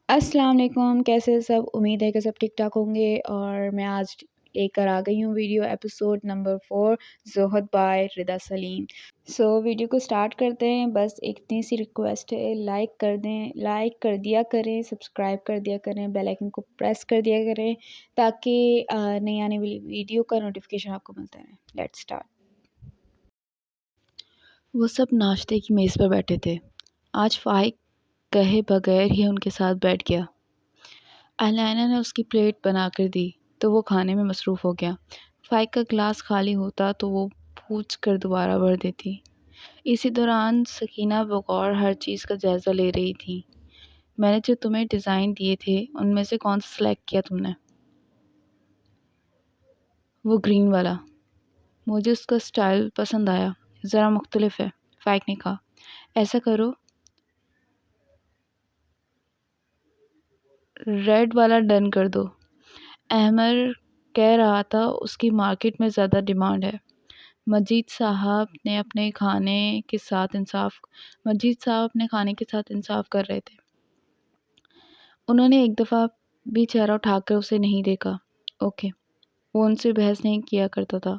السلام علیکم، کیسے ہیں سب؟ امید ہے کہ سب ٹھیک ٹھاک ہوں گے، اور میں آج لے کر آ گئی ہوں video episode number 4 Zuhd by Rida Saleem. Video کو سٹارٹ کرتے ہیں۔ بس ایک اتنی سی ریکویسٹ ہے، لائک کر دیں، لائک کر دیا کریں، سبسکرائب کر دیا کریں، بیل آئیکن کو پریس کر دیا کریں تاکہ نئی آنے والی ویڈیو کا نوٹیفیکیشن آپ کو ملتا رہے۔ Let's start. وہ سب ناشتے کی میز پر بیٹھے تھے۔ آج فائق کہے بغیر ہی ان کے ساتھ بیٹھ گیا۔ الینا نے اس کی پلیٹ بنا کر دی تو وہ کھانے میں مصروف ہو گیا۔ فائق کا گلاس خالی ہوتا تو وہ پوچھ کر دوبارہ بھر دیتی۔ اسی دوران سکینہ بغور ہر چیز کا جائزہ لے رہی تھی۔ میں نے جو تمہیں ڈیزائن دیے تھے ان میں سے کون سا سلیکٹ کیا تم نے؟ وہ گرین والا۔ مجھے اس کا سٹائل پسند آیا، ذرا مختلف ہے، فائق نے کہا۔ ایسا کرو، ریڈ والا ڈن کر دو۔ احمر کہہ رہا تھا اس کی مارکیٹ میں زیادہ ڈیمانڈ ہے۔ مجید صاحب اپنے کھانے کے ساتھ انصاف کر رہے تھے۔ انہوں نے ایک دفعہ بھی چہرہ اٹھا کر اسے نہیں دیکھا۔ اوکے، وہ ان سے بحث نہیں کیا کرتا تھا،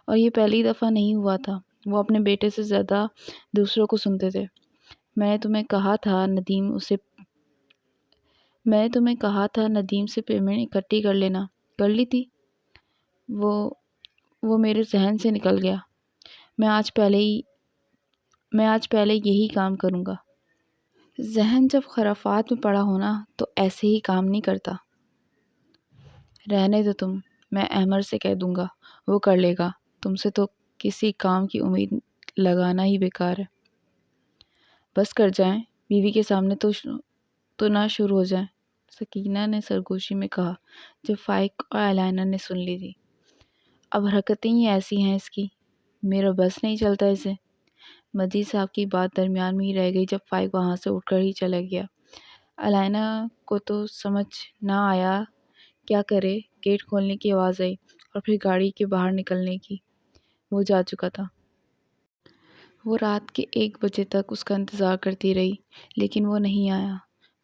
اور یہ پہلی دفعہ نہیں ہوا تھا۔ وہ اپنے بیٹے سے زیادہ دوسروں کو سنتے تھے۔ میں نے تمہیں کہا تھا ندیم سے پیمنٹ اکٹھی کر لینا، کر لی تھی؟ وہ میرے ذہن سے نکل گیا۔ میں آج پہلے یہی کام کروں گا۔ ذہن جب خرافات میں پڑا ہونا تو ایسے ہی کام نہیں کرتا۔ رہنے دو تم، میں احمر سے کہہ دوں گا، وہ کر لے گا۔ تم سے تو کسی کام کی امید لگانا ہی بیکار ہے۔ بس کر جائیں، بیوی کے سامنے تو نہ شروع ہو جائیں، سکینہ نے سرگوشی میں کہا جب فائق اور الینا نے سن لی تھی۔ اب حرکتیں ہی ایسی ہیں اس کی، میرا بس نہیں چلتا اسے۔ مجید صاحب کی بات درمیان میں ہی رہ گئی جب فائق وہاں سے اٹھ کر ہی چلا گیا۔ الینا کو تو سمجھ نہ آیا کیا کرے۔ گیٹ کھولنے کی آواز آئی اور پھر گاڑی کے باہر نکلنے کی۔ وہ جا چکا تھا۔ وہ رات کے 1 بجے تک اس کا انتظار کرتی رہی، لیکن وہ نہیں آیا۔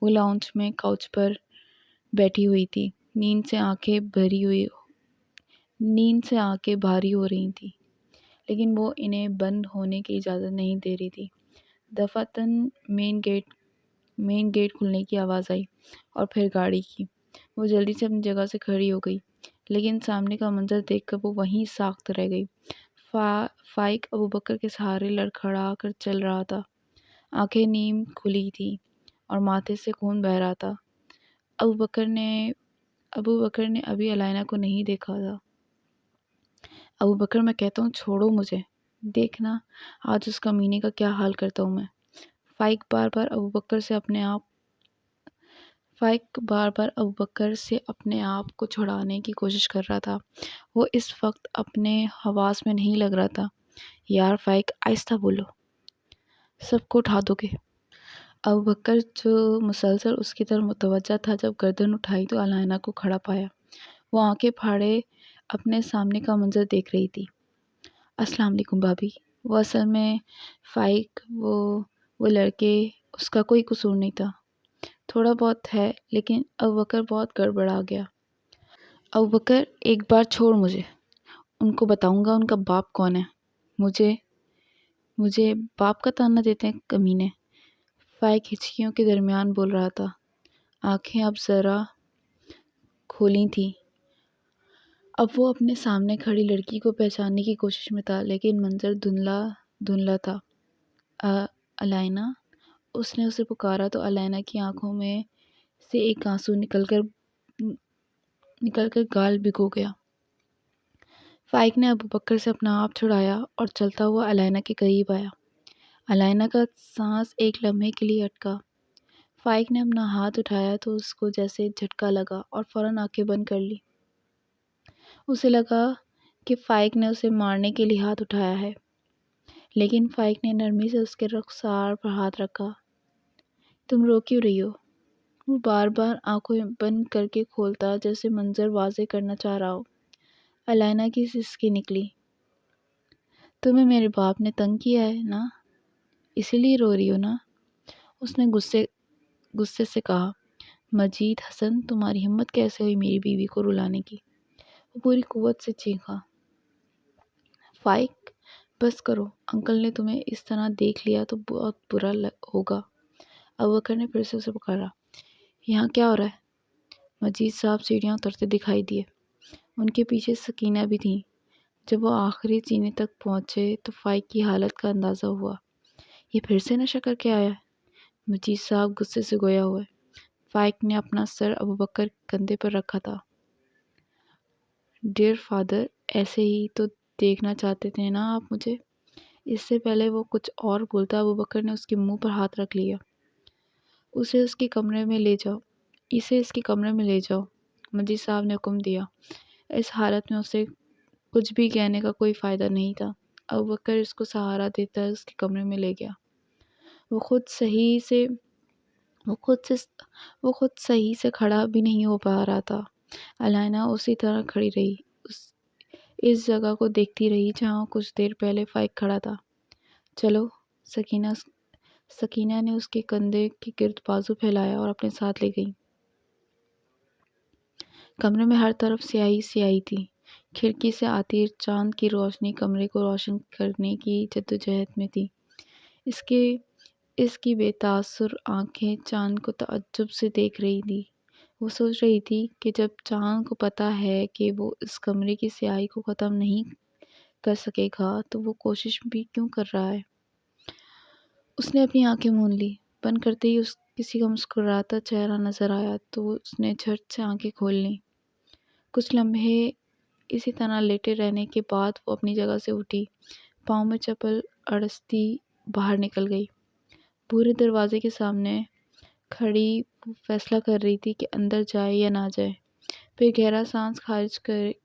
وہ لاؤنج میں کاؤچ پر بیٹھی ہوئی تھی، نیند سے آنکھیں بھاری ہو رہی تھیں، لیکن وہ انہیں بند ہونے کی اجازت نہیں دے رہی تھی۔ دفعتاً مین گیٹ کھلنے کی آواز آئی اور پھر گاڑی کی۔ وہ جلدی سے اپنی جگہ سے کھڑی ہو گئی، لیکن سامنے کا منظر دیکھ کر وہ وہیں ساخت رہ گئی۔ فائق ابوبکر کے سہارے لڑکھڑا کر چل رہا تھا۔ آنکھیں نیم کھلی تھیں اور ماتھے سے خون بہہ رہا تھا۔ ابوبکر نے ابھی الینا کو نہیں دیکھا تھا۔ ابوبکر، میں کہتا ہوں چھوڑو مجھے، دیکھنا آج اس کمینے کا کیا حال کرتا ہوں میں۔ فائق بار بار ابوبکر سے اپنے آپ کو چھڑانے کی کوشش کر رہا تھا۔ وہ اس وقت اپنے حواس میں نہیں لگ رہا تھا۔ یار فائق، آہستہ بولو، سب کو اٹھا دو گے۔ ابوبکر جو مسلسل اس کی طرف متوجہ تھا، جب گردن اٹھائی تو الینا کو کھڑا پایا۔ وہ آنکھیں پھاڑے اپنے سامنے کا منظر دیکھ رہی تھی۔ السلام علیکم بھابھی۔ وہ اصل میں فائق، وہ لڑکے، اس کا کوئی قصور نہیں تھا۔ تھوڑا بہت ہے، لیکن ابوبکر بہت گڑبڑا گیا۔ ابوبکر، ایک بار چھوڑ مجھے، ان کو بتاؤں گا ان کا باپ کون ہے۔ مجھے باپ کا طعنہ دیتے ہیں کمینے۔ فائق ہچکیوں کے درمیان بول رہا تھا۔ آنکھیں اب ذرا کھولی تھیں۔ اب وہ اپنے سامنے کھڑی لڑکی کو پہچاننے کی کوشش میں تھا، لیکن منظر دھندلا تھا۔ الینا، اس نے اسے پکارا تو الینا کی آنکھوں میں سے ایک آنسو نکل کر گال بھگو گیا۔ فائق نے ابوبکر سے اپنا آپ چھڑایا اور چلتا ہوا الینا کے قریب آیا۔ الینا کا سانس ایک لمحے کے لیے اٹکا۔ فائق نے اپنا ہاتھ اٹھایا تو اس کو جیسے جھٹکا لگا اور فوراً آنکھیں بند کر لی۔ اسے لگا کہ فائق نے اسے مارنے کے لیے ہاتھ اٹھایا ہے، لیکن فائق نے نرمی سے اس کے رخسار پر ہاتھ رکھا۔ تم رو کیوں رہی ہو؟ وہ بار بار آنکھیں بند کر کے کھولتا جیسے منظر واضح کرنا چاہ رہا ہو۔ الینا کی سسکی نکلی۔ تمہیں میرے باپ نے تنگ کیا ہے نا، اسی لیے رو رہی ہو نا؟ اس نے غصے سے کہا۔ مجید حسن، تمہاری ہمت کیسے ہوئی میری بیوی کو رلانے کی؟ وہ پوری قوت سے چیخا۔ فائق، بس کرو، انکل نے تمہیں اس طرح دیکھ لیا تو بہت برا ہوگا۔ ابوبکر نے پھر سے اسے پکارا۔ یہاں کیا ہو رہا ہے؟ مجید صاحب سیڑھیاں اترتے دکھائی دیے۔ ان کے پیچھے سکینہ بھی تھیں۔ جب وہ آخری زینے تک پہنچے تو فائق کی حالت کا اندازہ ہوا۔ یہ پھر سے نشہ کر کے آیا ہے؟ مجید صاحب غصے سے گویا ہوئے۔ فائق نے اپنا سر ابوبکر کے کندھے پر رکھا تھا۔ ڈیئر فادر، ایسے ہی تو دیکھنا چاہتے تھے نا آپ مجھے؟ اس سے پہلے وہ کچھ اور بولتا ابوبکر نے اس کے منہ پر ہاتھ رکھ لیا۔ اسے اس کے کمرے میں لے جاؤ، مجید صاحب نے حکم دیا۔ اس حالت میں اسے کچھ بھی کہنے کا کوئی فائدہ نہیں تھا۔ ابوبکر اس کو سہارا دیتا اس کے کمرے میں لے گیا۔ وہ خود صحیح سے کھڑا بھی نہیں ہو پا رہا تھا۔ علائنہ اسی طرح کھڑی رہی، اس جگہ کو دیکھتی رہی جہاں کچھ دیر پہلے فائق کھڑا تھا۔ چلو، سکینہ نے اس کے کندھے کے گرد بازو پھیلایا اور اپنے ساتھ لے گئی۔ کمرے میں ہر طرف سیاہی سیاہی تھی۔ کھڑکی سے آتی چاند کی روشنی کمرے کو روشن کرنے کی جدوجہد میں تھی۔ اس کی بے تاثر آنکھیں چاند کو تعجب سے دیکھ رہی تھی۔ وہ سوچ رہی تھی کہ جب چاند کو پتہ ہے کہ وہ اس کمرے کی سیاہی کو ختم نہیں کر سکے گا تو وہ کوشش بھی کیوں کر رہا ہے؟ اس نے اپنی آنکھیں مون لی۔ بند کرتے ہی کسی کا مسکراتا چہرہ نظر آیا تو اس نے جھٹ سے آنکھیں کھول لیں۔ کچھ لمحے اسی طرح لیٹے رہنے کے بعد وہ اپنی جگہ سے اٹھی، پاؤں میں چپل اڑستی باہر نکل گئی۔ بھورے دروازے کے سامنے کھڑی وہ فیصلہ کر رہی تھی کہ اندر جائے یا نہ جائے۔ پھر گہرا سانس خارج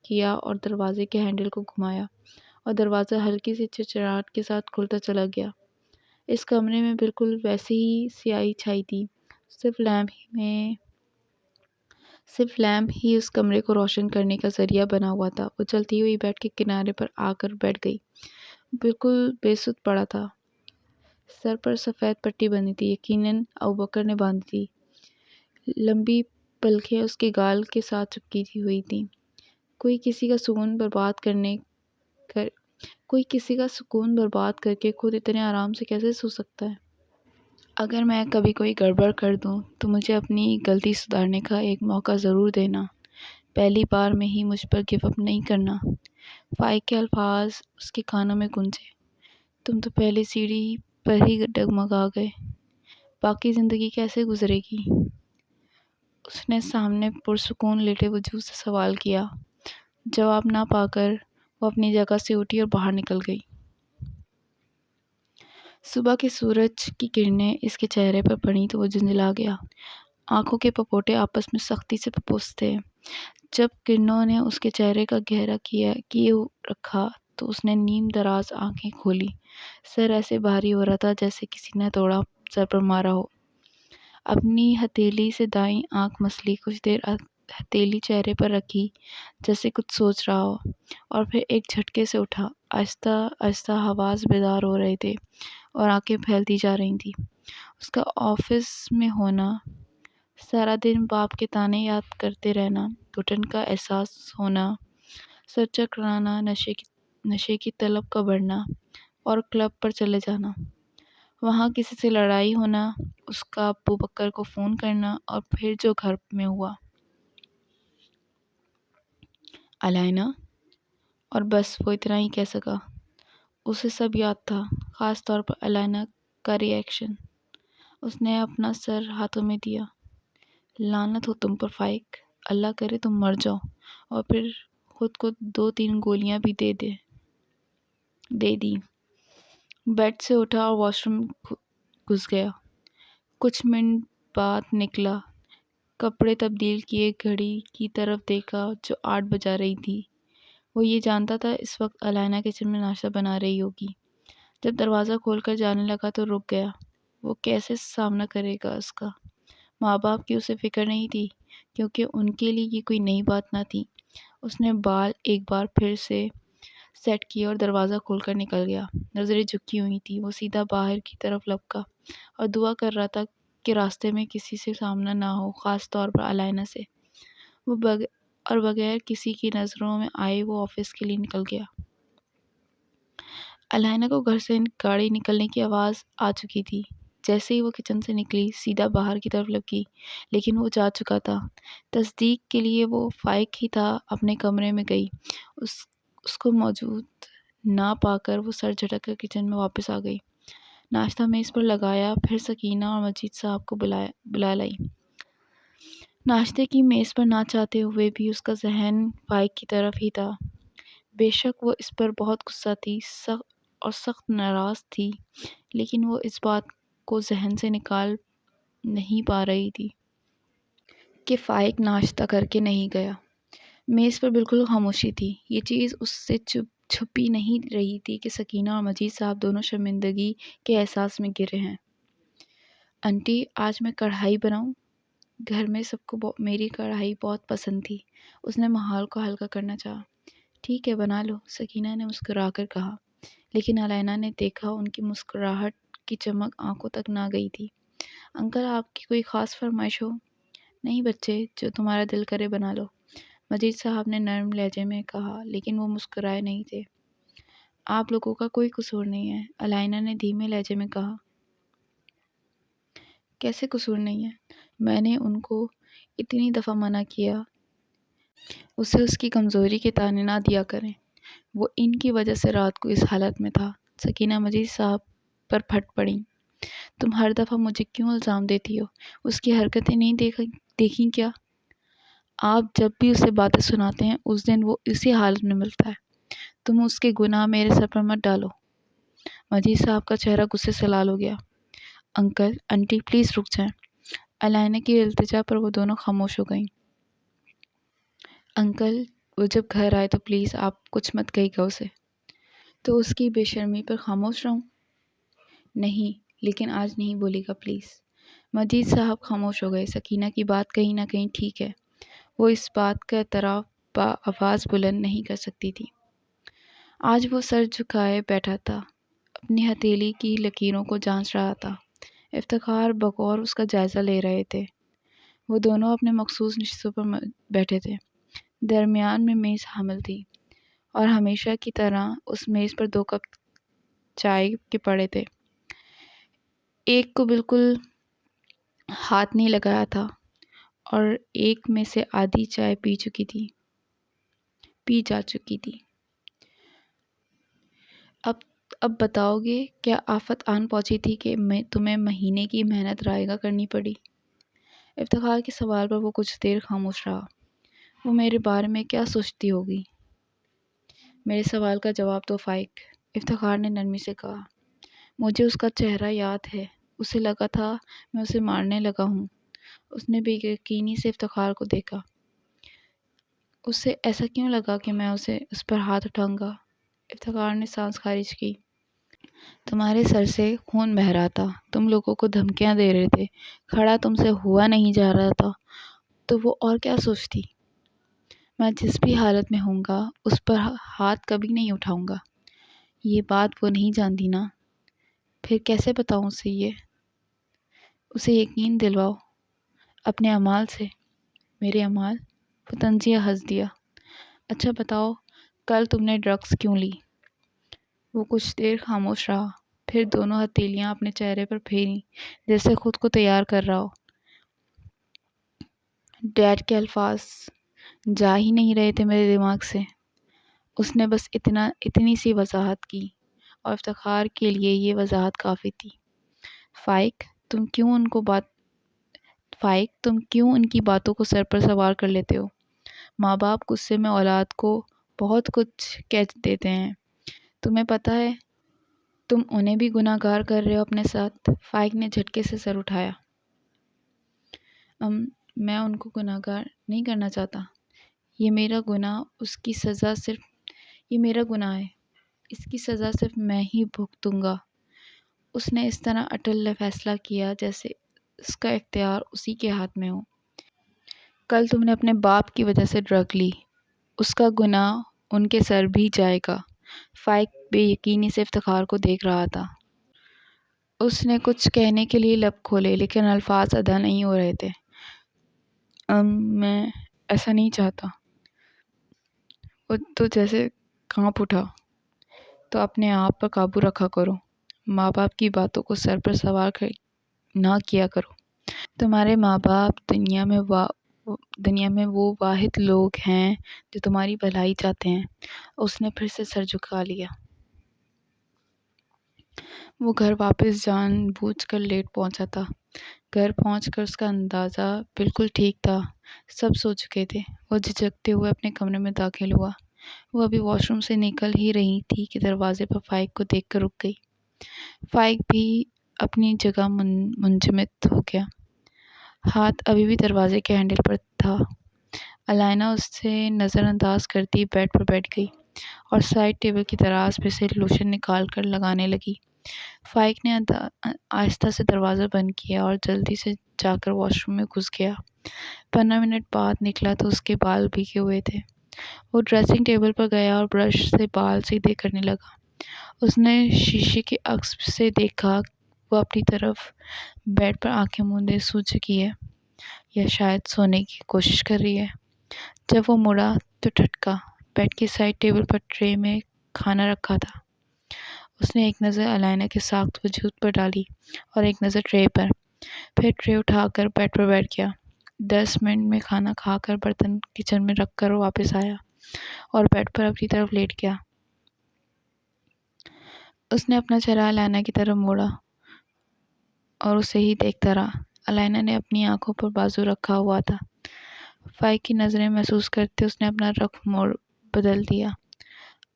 کیا اور دروازے کے ہینڈل کو گھمایا اور دروازہ ہلکی سی چرچراہٹ کے ساتھ کھلتا چلا گیا۔ اس کمرے میں بالکل ویسی ہی سیاہی چھائی تھی، صرف لیمپ ہی اس کمرے کو روشن کرنے کا ذریعہ بنا ہوا تھا۔ وہ چلتی ہوئی بیڈ کے کنارے پر آ کر بیٹھ گئی۔ بالکل بے سدھ پڑا تھا۔ سر پر سفید پٹی بندھی تھی، یقیناً ابوبکر نے باندھی تھی۔ لمبی پلکیں اس کے گال کے ساتھ چپکی ہوئی تھیں۔ کوئی کسی کا سکون برباد کر کے خود اتنے آرام سے کیسے سو سکتا ہے؟ اگر میں کبھی کوئی گڑبڑ کر دوں تو مجھے اپنی غلطی سدھارنے کا ایک موقع ضرور دینا، پہلی بار میں ہی مجھ پر گیو اپ نہیں کرنا۔ فائق کے الفاظ اس کے کانوں میں گونجے۔ تم تو پہلی سیڑھی پر ہی ڈگمگا گئے، باقی زندگی کیسے گزرے گی؟ اس نے سامنے پرسکون لیٹے وجود سے سوال کیا۔ جواب نہ پا کر وہ اپنی جگہ سے اٹھی اور باہر نکل گئی۔ صبح کے سورج کی کرنیں اس کے چہرے پر پڑیں تو وہ جھنجھلا گیا۔ آنکھوں کے پپوٹے آپس میں سختی سے پپوس تھے۔ جب کرنوں نے اس کے چہرے کا گہرا کیے رکھا تو اس نے نیم دراز آنکھیں کھولی۔ سر ایسے بھاری ہو رہا تھا جیسے کسی نے توڑا سر پر مارا ہو۔ اپنی ہتھیلی سے دائیں آنکھ مسلی، کچھ دیر ہتھیلی چہرے پر رکھی جیسے کچھ سوچ رہا ہو، اور پھر ایک جھٹکے سے اٹھا۔ آہستہ آہستہ حواس بیدار ہو رہے تھے اور آنکھیں پھیلتی جا رہی تھیں۔ اس کا آفس میں ہونا، سارا دن باپ کے طعنے یاد کرتے رہنا، گھٹن کا احساس ہونا، سر چکرانا، نشے کی طلب کا بڑھنا اور کلب پر چلے جانا، وہاں کسی سے لڑائی ہونا، اس کا ابوبکر کو فون کرنا، اور پھر جو گھر میں ہوا۔ علائنہ، اور بس وہ اتنا ہی کہہ سکا۔ اسے سب یاد تھا، خاص طور پر علائنہ کا ری ایکشن۔ اس نے اپنا سر ہاتھوں میں دیا۔ لعنت ہو تم پر فائق، اللہ کرے تم مر جاؤ، اور پھر خود کو 2-3 گولیاں بھی دے دی۔ بیڈ سے اٹھا اور واش روم گھس گیا۔ کچھ منٹ بعد نکلا، کپڑے تبدیل کیے، گھڑی کی طرف دیکھا جو 8 بجا رہی تھی۔ وہ یہ جانتا تھا اس وقت علائنہ کچن میں ناشتہ بنا رہی ہوگی۔ جب دروازہ کھول کر جانے لگا تو رک گیا۔ وہ کیسے سامنا کرے گا اس کا؟ ماں باپ کی اسے فکر نہیں تھی کیونکہ ان کے لیے یہ کوئی نئی بات نہ تھی۔ اس نے بال ایک بار پھر سے سیٹ کیے اور دروازہ کھول کر نکل گیا۔ نظریں جھکی ہوئی تھیں۔ وہ سیدھا باہر کی طرف لپکا اور دعا کر رہا تھا کے راستے میں کسی سے سامنا نہ ہو، خاص طور پر علائنہ سے۔ وہ بغیر کسی کی نظروں میں آئے وہ آفس کے لیے نکل گیا۔ علائنہ کو گھر سے گاڑی نکلنے کی آواز آ چکی تھی۔ جیسے ہی وہ کچن سے نکلی سیدھا باہر کی طرف لپکی، لیکن وہ جا چکا تھا۔ تصدیق کے لیے وہ فائق ہی تھا اپنے کمرے میں گئی۔ اس کو موجود نہ پا کر وہ سر جھٹک کر کچن میں واپس آ گئی۔ ناشتہ میز پر لگایا، پھر سکینہ اور مجید صاحب کو بلا لائی۔ ناشتے کی میز پر نہ چاہتے ہوئے بھی اس کا ذہن فائق کی طرف ہی تھا۔ بے شک وہ اس پر بہت غصہ تھی اور سخت ناراض تھی، لیکن وہ اس بات کو ذہن سے نکال نہیں پا رہی تھی کہ فائق ناشتہ کر کے نہیں گیا۔ میز پر بالکل خاموشی تھی۔ یہ چیز اس سے چھپی نہیں رہی تھی کہ سکینہ اور مجید صاحب دونوں شرمندگی کے احساس میں گرے ہیں۔ آنٹی، آج میں کڑھائی بناؤں؟ گھر میں سب کو میری کڑھائی بہت پسند تھی۔ اس نے ماحول کو ہلکا کرنا چاہا۔ ٹھیک ہے، بنا لو، سکینہ نے مسکرا کر کہا، لیکن علائنہ نے دیکھا ان کی مسکراہٹ کی چمک آنکھوں تک نہ گئی تھی۔ انکل، آپ کی کوئی خاص فرمائش ہو؟ نہیں بچے، جو تمہارا دل کرے بنا لو، مجید صاحب نے نرم لہجے میں کہا، لیکن وہ مسکرائے نہیں تھے۔ آپ لوگوں کا کوئی قصور نہیں ہے، علائنہ نے دھیمے لہجے میں کہا۔ کیسے قصور نہیں ہے؟ میں نے ان کو اتنی دفعہ منع کیا اسے اس کی کمزوری کے طعنے نہ دیا کریں۔ وہ ان کی وجہ سے رات کو اس حالت میں تھا۔ سکینہ مجید صاحب پر پھٹ پڑیں۔ تم ہر دفعہ مجھے کیوں الزام دیتی ہو؟ اس کی حرکتیں نہیں دیکھیں کیا؟ آپ جب بھی اسے باتیں سناتے ہیں اس دن وہ اسی حالت میں ملتا ہے۔ تم اس کے گناہ میرے سر پر مت ڈالو۔ مجید صاحب کا چہرہ غصے سے لال ہو گیا۔ انکل، آنٹی پلیز رک جائیں۔ علائنہ کی التجا پر وہ دونوں خاموش ہو گئیں۔ انکل، وہ جب گھر آئے تو پلیز آپ کچھ مت کہیے گا اسے۔ تو اس کی بے شرمی پر خاموش رہوں؟ نہیں، لیکن آج نہیں بولے گا پلیز۔ مجید صاحب خاموش ہو گئے۔ سکینہ کی بات کہیں نہ کہیں ٹھیک ہے۔ وہ اس بات کا اعتراف آواز بلند نہیں کر سکتی تھی۔ آج وہ سر جھکائے بیٹھا تھا، اپنی ہتھیلی کی لکیروں کو جانچ رہا تھا۔ افتخار بغور اس کا جائزہ لے رہے تھے۔ وہ دونوں اپنے مخصوص نشستوں پر بیٹھے تھے۔ درمیان میں میز حامل تھی اور ہمیشہ کی طرح اس میز پر 2 کپ چائے کے پڑے تھے۔ ایک کو بالکل ہاتھ نہیں لگایا تھا اور ایک میں سے آدھی چائے پی جا چکی تھی۔ اب بتاؤ گے کیا آفت آن پہنچی تھی کہ تمہیں مہینے کی محنت رائگاں کرنی پڑی؟ افتخار کے سوال پر وہ کچھ دیر خاموش رہا۔ وہ میرے بارے میں کیا سوچتی ہوگی؟ میرے سوال کا جواب دو فائق، افتخار نے نرمی سے کہا۔ مجھے اس کا چہرہ یاد ہے، اسے لگا تھا میں اسے مارنے لگا ہوں۔ اس نے بے یقینی سے افتخار کو دیکھا۔ اسے ایسا کیوں لگا کہ میں اس پر ہاتھ اٹھاؤں گا؟ افتخار نے سانس خارج کی۔ تمہارے سر سے خون بہہ رہا تھا، تم لوگوں کو دھمکیاں دے رہے تھے، کھڑا تم سے ہوا نہیں جا رہا تھا، تو وہ اور کیا سوچتی؟ میں جس بھی حالت میں ہوں گا اس پر ہاتھ کبھی نہیں اٹھاؤں گا۔ یہ بات وہ نہیں جانتی نا؟ پھر کیسے بتاؤں اسے یقین دلواؤ اپنے اعمال سے۔ میرے اعمال؟ وہ طنزیہ ہنس دیا۔ اچھا بتاؤ، کل تم نے ڈرگس کیوں لی؟ وہ کچھ دیر خاموش رہا، پھر دونوں ہتھیلیاں اپنے چہرے پر پھیریں جیسے خود کو تیار کر رہا ہو۔ ڈیڈ کے الفاظ جا ہی نہیں رہے تھے میرے دماغ سے۔ اس نے بس اتنی سی وضاحت کی اور افتخار کے لیے یہ وضاحت کافی تھی۔ فائق، تم کیوں ان کی باتوں کو سر پر سوار کر لیتے ہو؟ ماں باپ غصے میں اولاد کو بہت کچھ کہہ دیتے ہیں، تمہیں پتہ ہے تم انہیں بھی گناہ گار کر رہے ہو اپنے ساتھ۔ فائق نے جھٹکے سے سر اٹھایا۔ میں ان کو گناہ گار نہیں کرنا چاہتا۔ یہ میرا گناہ ہے، اس کی سزا صرف میں ہی بھگتوں گا۔ اس نے اس طرح اٹل فیصلہ کیا جیسے اس کا اختیار اسی کے ہاتھ میں ہو۔ کل تم نے اپنے باپ کی وجہ سے ڈرگ لی، اس کا گناہ ان کے سر بھی جائے گا۔ فائق بے یقینی سے افتخار کو دیکھ رہا تھا۔ اس نے کچھ کہنے کے لیے لب کھولے لیکن الفاظ ادا نہیں ہو رہے تھے۔ میں ایسا نہیں چاہتا۔ وہ تو جیسے کانپ اٹھا۔ تو اپنے آپ پر قابو رکھا کرو۔ ماں باپ کی باتوں کو سر پر سوار نہ کیا کرو۔ تمہارے ماں باپ دنیا میں وہ واحد لوگ ہیں جو تمہاری بھلائی چاہتے ہیں۔ اس نے پھر سے سر جھکا لیا۔ وہ گھر واپس جان بوجھ کر لیٹ پہنچا تھا۔ گھر پہنچ کر اس کا اندازہ بالکل ٹھیک تھا۔ سب سو چکے تھے۔ وہ جھجکتے ہوئے اپنے کمرے میں داخل ہوا۔ وہ ابھی واش روم سے نکل ہی رہی تھی کہ دروازے پر فائق کو دیکھ کر رک گئی۔ فائق بھی اپنی جگہ منجمد ہو گیا۔ ہاتھ ابھی بھی دروازے کے ہینڈل پر تھا۔ علائنہ اسے نظر انداز کرتی بیڈ پر بیٹھ گئی اور سائڈ ٹیبل کی دراز میں سے لوشن نکال کر لگانے لگی۔ فائق نے آہستہ سے دروازہ بند کیا اور جلدی سے جا کر واش روم میں گھس گیا۔ 15 منٹ بعد نکلا تو اس کے بال بھیگے ہوئے تھے۔ وہ ڈریسنگ ٹیبل پر گیا اور برش سے بال سیدھے کرنے لگا۔ اس نے شیشے کے عکس سے دیکھا وہ اپنی طرف بیڈ پر آنکھیں موندے سو چکی ہے یا شاید سونے کی کوشش کر رہی ہے۔ جب وہ مڑا تو ٹھٹکا۔ بیڈ کی سائڈ ٹیبل پر ٹرے میں کھانا رکھا تھا۔ اس نے ایک نظر علائنہ کے ساکت وجود پر ڈالی اور ایک نظر ٹرے پر، پھر ٹرے اٹھا کر بیڈ پر بیٹھ گیا۔ 10 منٹ میں کھانا کھا کر برتن کچن میں رکھ کر واپس آیا اور بیڈ پر اپنی طرف لیٹ گیا۔ اس نے اپنا چہرہ علائنہ کی طرف موڑا اور اسے ہی دیکھتا رہا۔ علائنہ نے اپنی آنکھوں پر بازو رکھا ہوا تھا۔ فائق کی نظریں محسوس کرتے اس نے اپنا رخ موڑ بدل دیا۔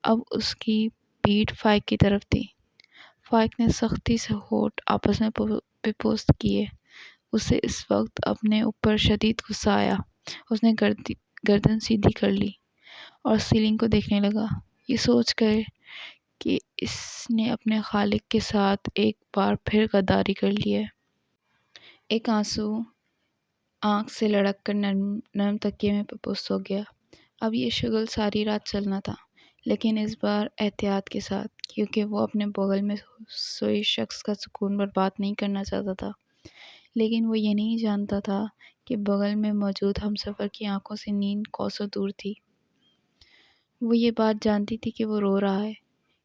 اب اس کی پیٹھ فائق کی طرف تھی۔ فائق نے سختی سے ہونٹ آپس میں پپوست کیے۔ اسے اس وقت اپنے اوپر شدید غصہ آیا۔ اس نے گردن سیدھی کر لی اور سیلنگ کو دیکھنے لگا، یہ سوچ کر کہ اس نے اپنے خالق کے ساتھ ایک بار پھر غداری کر لی ہے۔ ایک آنسو آنکھ سے لڑک کر نرم تکیے میں پپوست ہو گیا۔ اب یہ شغل ساری رات چلنا تھا، لیکن اس بار احتیاط کے ساتھ، کیونکہ وہ اپنے بغل میں سوئے شخص کا سکون برباد نہیں کرنا چاہتا تھا۔ لیکن وہ یہ نہیں جانتا تھا کہ بغل میں موجود ہمسفر کی آنکھوں سے نیند کوسوں دور تھی۔ وہ یہ بات جانتی تھی کہ وہ رو رہا ہے،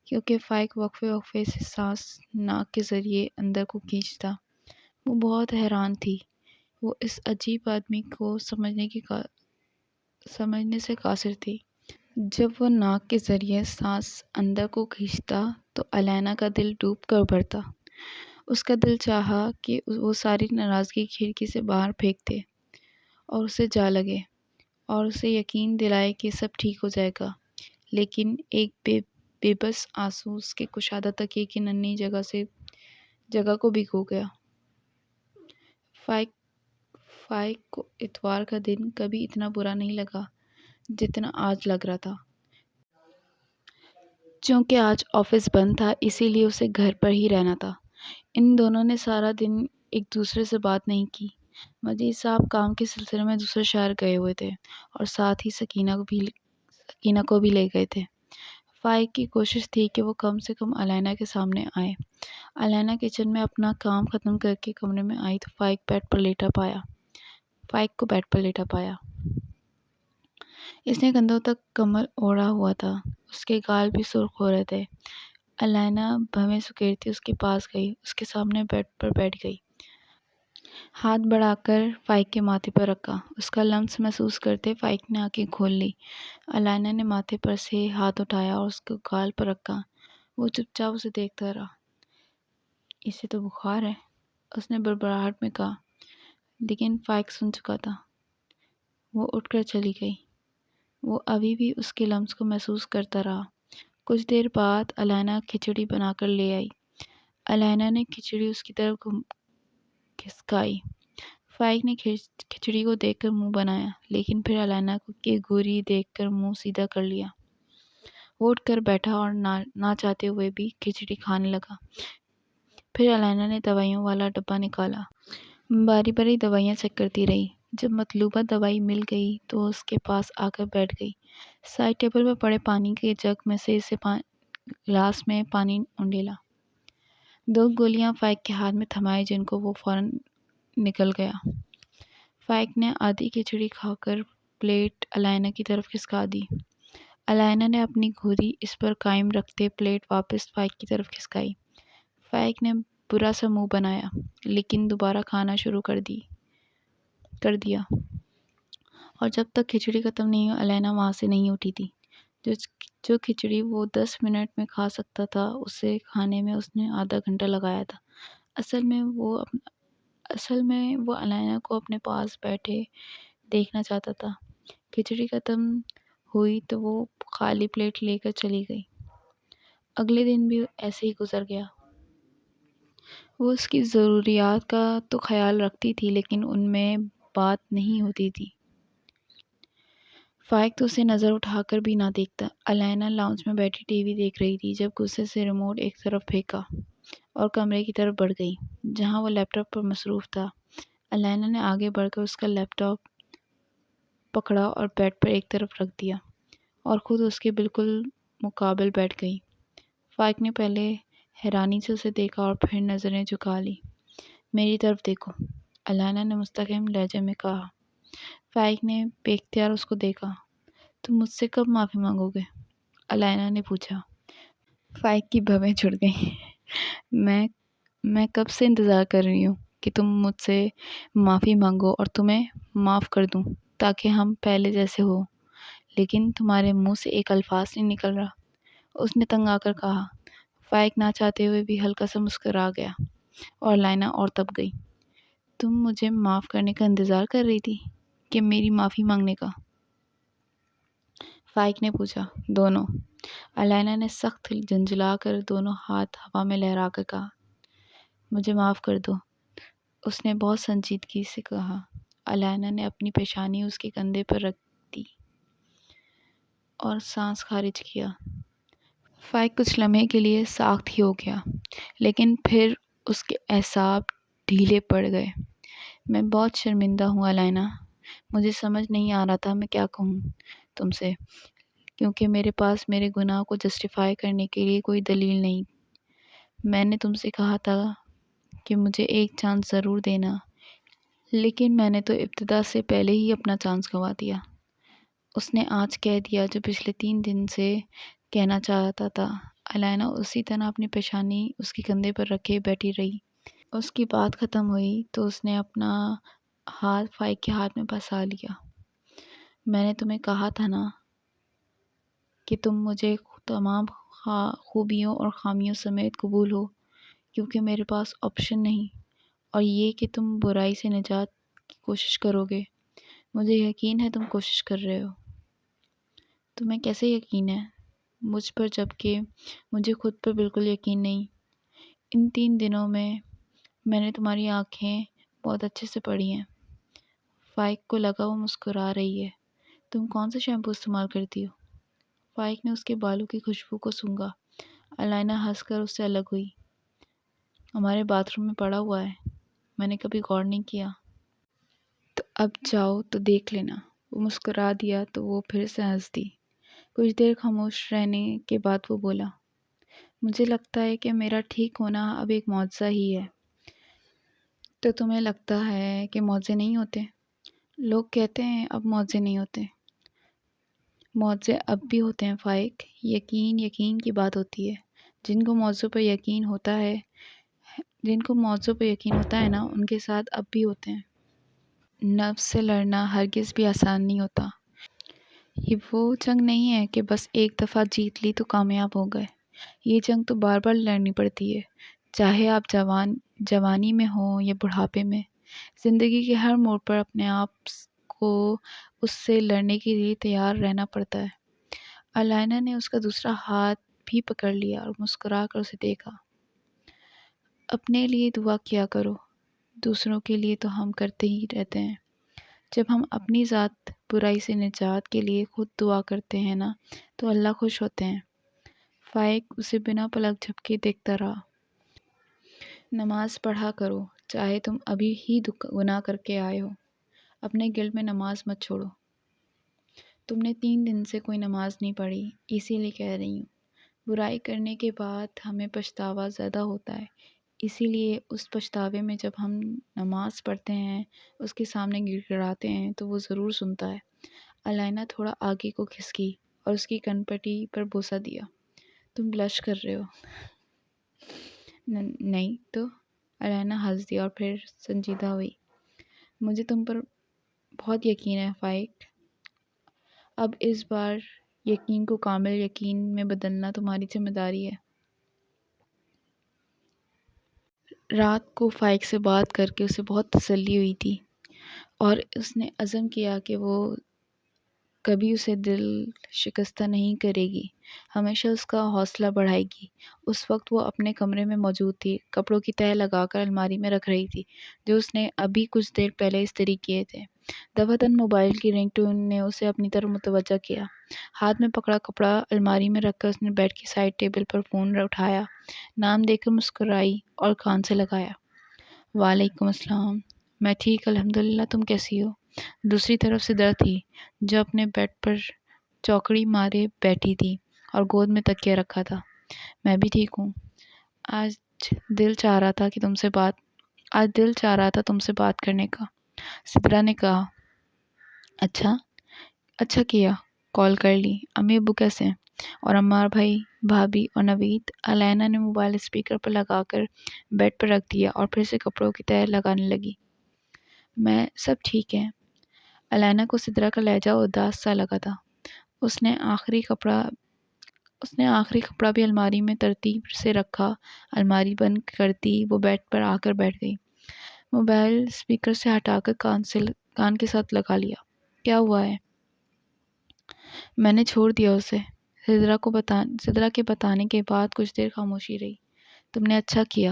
کیونکہ فائق وقفے وقفے سے سانس ناک کے ذریعے اندر کو کھینچتا۔ وہ بہت حیران تھی۔ وہ اس عجیب آدمی کو سمجھنے سے قاصر تھی۔ جب وہ ناک کے ذریعے سانس اندر کو کھینچتا تو علائنہ کا دل ڈوب کر ابھرتا۔ اس کا دل چاہا کہ وہ ساری ناراضگی کھڑکی سے باہر پھینک دے اور اسے جا لگے اور اسے یقین دلائے کہ سب ٹھیک ہو جائے گا، لیکن ایک بے بس آنسو اس کے کشادہ تکیے کی ننھی جگہ کو بھگو گیا۔ فائق کو اتوار کا دن کبھی اتنا برا نہیں لگا جتنا آج لگ رہا تھا۔ چونکہ آج آفس بند تھا، اسی لیے اسے گھر پر ہی رہنا تھا۔ ان دونوں نے سارا دن ایک دوسرے سے بات نہیں کی۔ مجید صاحب کام کے سلسلے میں دوسرے شہر گئے ہوئے تھے اور ساتھ ہی سکینہ کو بھی لے گئے تھے۔ فائق کی کوشش تھی کہ وہ کم سے کم علائنہ کے سامنے آئے۔ علائنہ کچن میں اپنا کام ختم کر کے کمرے میں آئی تو فائق کو بیڈ پر لیٹا پایا۔ اس نے کندھوں تک کمبل اوڑھا ہوا تھا۔ اس کے گال بھی سرخ ہو رہے تھے۔ علائنہ بھویں سکیڑتی اس کے پاس گئی، اس کے سامنے بیڈ پر بیٹھ گئی۔ ہاتھ بڑھا کر فائق کے ماتھے پر رکھا۔ اس کا لمس محسوس کرتے فائق نے آنکھیں کھول لی۔ علائنہ نے ماتھے پر سے ہاتھ اٹھایا اور اس کو گال پر رکھا۔ وہ چپ چاپ اسے دیکھتا رہا۔ اسے تو بخار ہے، اس نے بڑبڑاہٹ میں کہا، لیکن فائق سن چکا تھا۔ وہ اٹھ کر چلی گئی۔ وہ ابھی بھی اس کے لمس کو محسوس کرتا رہا۔ کچھ دیر بعد علائنہ کھچڑی بنا کر لے آئی۔ علائنہ نے کھچڑی اس کی طرف کھسکائی۔ فائق نے کھچڑی کو دیکھ کر منہ بنایا، لیکن پھر علائنہ کی گوری دیکھ کر منہ سیدھا کر لیا۔ وہ اٹھ کر بیٹھا اور نہ چاہتے ہوئے بھی کھچڑی کھانے لگا۔ پھر علائنہ نے دوائیوں والا ڈبہ نکالا۔ باری باری دوائیاں چیک کرتی رہی۔ جب مطلوبہ دوائی مل گئی تو اس کے پاس آ کر بیٹھ گئی۔ سائڈ ٹیبل پر پڑے پانی کے جگ میں سے گلاس میں پانی انڈیلا۔ 2 گولیاں فائق کے ہاتھ میں تھمائی جن کو وہ فوراً نکل گیا۔ فائق نے آدھی کھچڑی کھا کر پلیٹ علائنہ کی طرف کھسکا دی۔ علائنہ نے اپنی گھوری اس پر قائم رکھتے پلیٹ واپس فائق کی طرف کھسکائی۔ فائق نے برا سا منہ بنایا لیکن دوبارہ کھانا شروع کر دیا اور جب تک کھچڑی ختم نہیں ہوئی علائنہ وہاں سے نہیں اٹھی تھی۔ جو کھچڑی وہ 10 منٹ میں کھا سکتا تھا اسے کھانے میں اس نے آدھا گھنٹہ لگایا تھا۔ اصل میں وہ علائنہ کو اپنے پاس بیٹھے دیکھنا چاہتا تھا۔ کھچڑی ختم ہوئی تو وہ خالی پلیٹ لے کر چلی گئی۔ اگلے دن بھی ایسے ہی گزر گیا۔ وہ اس کی ضروریات کا تو خیال رکھتی تھی لیکن ان میں بات نہیں ہوتی تھی۔ فائق تو اسے نظر اٹھا کر بھی نہ دیکھتا۔ علائنہ لاؤنج میں بیٹھی ٹی وی دیکھ رہی تھی جب غصے سے ریموٹ ایک طرف پھینکا اور کمرے کی طرف بڑھ گئی جہاں وہ لیپ ٹاپ پر مصروف تھا۔ علائنہ نے آگے بڑھ کر اس کا لیپ ٹاپ پکڑا اور بیڈ پر ایک طرف رکھ دیا اور خود اس کے بالکل مقابل بیٹھ گئی۔ فائق نے پہلے حیرانی سے اسے دیکھا اور پھر نظریں جھکا لی۔ میری طرف دیکھو، علائنہ نے مستحکم لہجے میں کہا۔ فائق نے بے اختیار اس کو دیکھا۔ تم مجھ سے کب معافی مانگو گے؟ علائنہ نے پوچھا۔ فائق کی بھویں چھڑ گئیں۔ میں کب سے انتظار کر رہی ہوں کہ تم مجھ سے معافی مانگو اور تمہیں معاف کر دوں تاکہ ہم پہلے جیسے ہوں، لیکن تمہارے منہ سے ایک الفاظ نہیں نکل رہا، اس نے تنگ آ کر کہا۔ فائق نہ چاہتے ہوئے بھی ہلکا سا مسکرا گیا اور علائنہ اور تب گئی۔ تم مجھے معاف کرنے کا انتظار کر رہی تھی کہ میری معافی مانگنے کا؟ فائق نے پوچھا۔ دونوں، علائنہ نے سخت جھنجھلا کر دونوں ہاتھ ہوا میں لہرا کر کہا۔ مجھے معاف کر دو، اس نے بہت سنجیدگی سے کہا۔ علائنہ نے اپنی پیشانی اس کے کندھے پر رکھ دی اور سانس خارج کیا۔ فائق کچھ لمحے کے لیے ساکت ہی ہو گیا لیکن پھر اس کے اعصاب ڈھیلے پڑ گئے۔ میں بہت شرمندہ ہوں علائنہ، مجھے سمجھ نہیں آ رہا تھا میں کیا کہوں تم سے، کیونکہ میرے پاس میرے گناہ کو جسٹیفائی کرنے کے لیے کوئی دلیل نہیں۔ میں نے تم سے کہا تھا کہ مجھے ایک چانس ضرور دینا، لیکن میں نے تو ابتدا سے پہلے ہی اپنا چانس گنوا دیا۔ اس نے آج کہہ دیا جو پچھلے 3 دن سے کہنا چاہتا تھا۔ علائنہ اسی طرح اپنی پیشانی اس کے کندھے پر رکھے بیٹھی رہی۔ اس کی بات ختم ہوئی تو اس نے اپنا ہاتھ فائق کے ہاتھ میں پھنسا لیا۔ میں نے تمہیں کہا تھا نا کہ تم مجھے تمام خوبیوں اور خامیوں سمیت قبول ہو، کیونکہ میرے پاس آپشن نہیں، اور یہ کہ تم برائی سے نجات کی کوشش کرو گے۔ مجھے یقین ہے تم کوشش کر رہے ہو۔ تمہیں کیسے یقین ہے مجھ پر جبکہ مجھے خود پر بالکل یقین نہیں؟ ان 3 دنوں میں نے تمہاری آنکھیں بہت اچھے سے پڑھی ہیں۔ فائق کو لگا وہ مسکرا رہی ہے۔ تم کون سا شیمپو استعمال کرتی ہو؟ فائق نے اس کے بالوں کی خوشبو کو سونگھا۔ علائنہ ہنس کر اس سے الگ ہوئی۔ ہمارے باتھ روم میں پڑا ہوا ہے، میں نے کبھی غور نہیں کیا۔ تو اب جاؤ تو دیکھ لینا۔ وہ مسکرا دیا تو وہ پھر سے ہنس دی۔ کچھ دیر خاموش رہنے کے بعد وہ بولا، مجھے لگتا ہے کہ میرا ٹھیک ہونا اب ایک معجزہ ہی ہے۔ تو تمہیں لگتا ہے کہ معجزے نہیں ہوتے؟ لوگ کہتے ہیں اب معجزے نہیں ہوتے۔ معجزے اب بھی ہوتے ہیں فائق۔ یقین کی بات ہوتی ہے۔ جن کو معجزوں پر یقین ہوتا ہے نا، ان کے ساتھ اب بھی ہوتے ہیں۔ نفس سے لڑنا ہرگز بھی آسان نہیں ہوتا۔ یہ وہ جنگ نہیں ہے کہ بس ایک دفعہ جیت لی تو کامیاب ہو گئے۔ یہ جنگ تو بار بار لڑنی پڑتی ہے، چاہے آپ جوانی میں ہوں یا بڑھاپے میں۔ زندگی کے ہر موڑ پر اپنے آپ کو اس سے لڑنے کے لیے تیار رہنا پڑتا ہے۔ علائنہ نے اس کا دوسرا ہاتھ بھی پکڑ لیا اور مسکرا کر اسے دیکھا۔ اپنے لیے دعا کیا کرو، دوسروں کے لیے تو ہم کرتے ہی رہتے ہیں۔ جب ہم اپنی ذات برائی سے نجات کے لیے خود دعا کرتے ہیں نا تو اللہ خوش ہوتے ہیں۔ فائق اسے بنا پلک جھپکے دیکھتا رہا۔ نماز پڑھا کرو، چاہے تم ابھی ہی گناہ کر کے آئے ہو۔ اپنے گلڈ میں نماز مت چھوڑو۔ تم نے 3 دن سے کوئی نماز نہیں پڑھی، اسی لیے کہہ رہی ہوں۔ برائی کرنے کے بعد ہمیں پچھتاوا زیادہ ہوتا ہے، اسی لیے اس پچھتاوے میں جب ہم نماز پڑھتے ہیں، اس کے سامنے گڑ گڑاتے ہیں تو وہ ضرور سنتا ہے۔ علائنا تھوڑا آگے کو کھسکی اور اس کی کنپٹی پر بوسہ دیا۔ تم بلش کر رہے ہو۔ نہیں تو، علائنا ہنس دیا اور پھر سنجیدہ ہوئی۔ مجھے تم پر بہت یقین ہے فائق۔ اب اس بار یقین کو کامل یقین میں بدلنا تمہاری ذمہ داری ہے۔ رات کو فائق سے بات کر کے اسے بہت تسلی ہوئی تھی اور اس نے عزم کیا کہ وہ کبھی اسے دل شکستہ نہیں کرے گی، ہمیشہ اس کا حوصلہ بڑھائے گی۔ اس وقت وہ اپنے کمرے میں موجود تھی، کپڑوں کی تہہ لگا کر الماری میں رکھ رہی تھی جو اس نے ابھی کچھ دیر پہلے استری کیے تھے۔ دفعتاً موبائل کی رنگ ٹون نے اسے اپنی طرف متوجہ کیا۔ ہاتھ میں پکڑا کپڑا الماری میں رکھ کر اس نے بیڈ کی سائڈ ٹیبل پر فون اٹھایا، نام دیکھ کر مسکرائی اور کان سے لگایا۔ وعلیکم السلام، میں ٹھیک الحمدللہ، تم کیسی ہو؟ دوسری طرف سدرا تھی جو اپنے بیڈ پر چوکڑی مارے بیٹھی تھی اور گود میں تکیہ رکھا تھا۔ میں بھی ٹھیک ہوں۔ آج دل چاہ رہا تھا تم سے بات کرنے کا، سدرا نے کہا۔ اچھا کیا کال کر لی۔ امی ابو کیسے ہیں؟ اور عمار بھائی، بھابھی اور نوید؟ علائنا نے موبائل اسپیکر پر لگا کر بیڈ پر رکھ دیا اور پھر سے کپڑوں کی تہہ لگانے لگی۔ میں سب ٹھیک ہے۔ علائنا کو سدرا کا لہجہ اداس سا لگا تھا۔ اس نے آخری کپڑا بھی الماری میں ترتیب سے رکھا۔ الماری بند کرتی وہ بیڈ پر آ کر بیٹھ گئی، موبائل اسپیکر سے ہٹا کر کان کے ساتھ لگا لیا۔ کیا ہوا ہے؟ میں نے چھوڑ دیا اسے۔ سدرا کے بتانے کے بعد کچھ دیر خاموشی رہی۔ تم نے اچھا کیا۔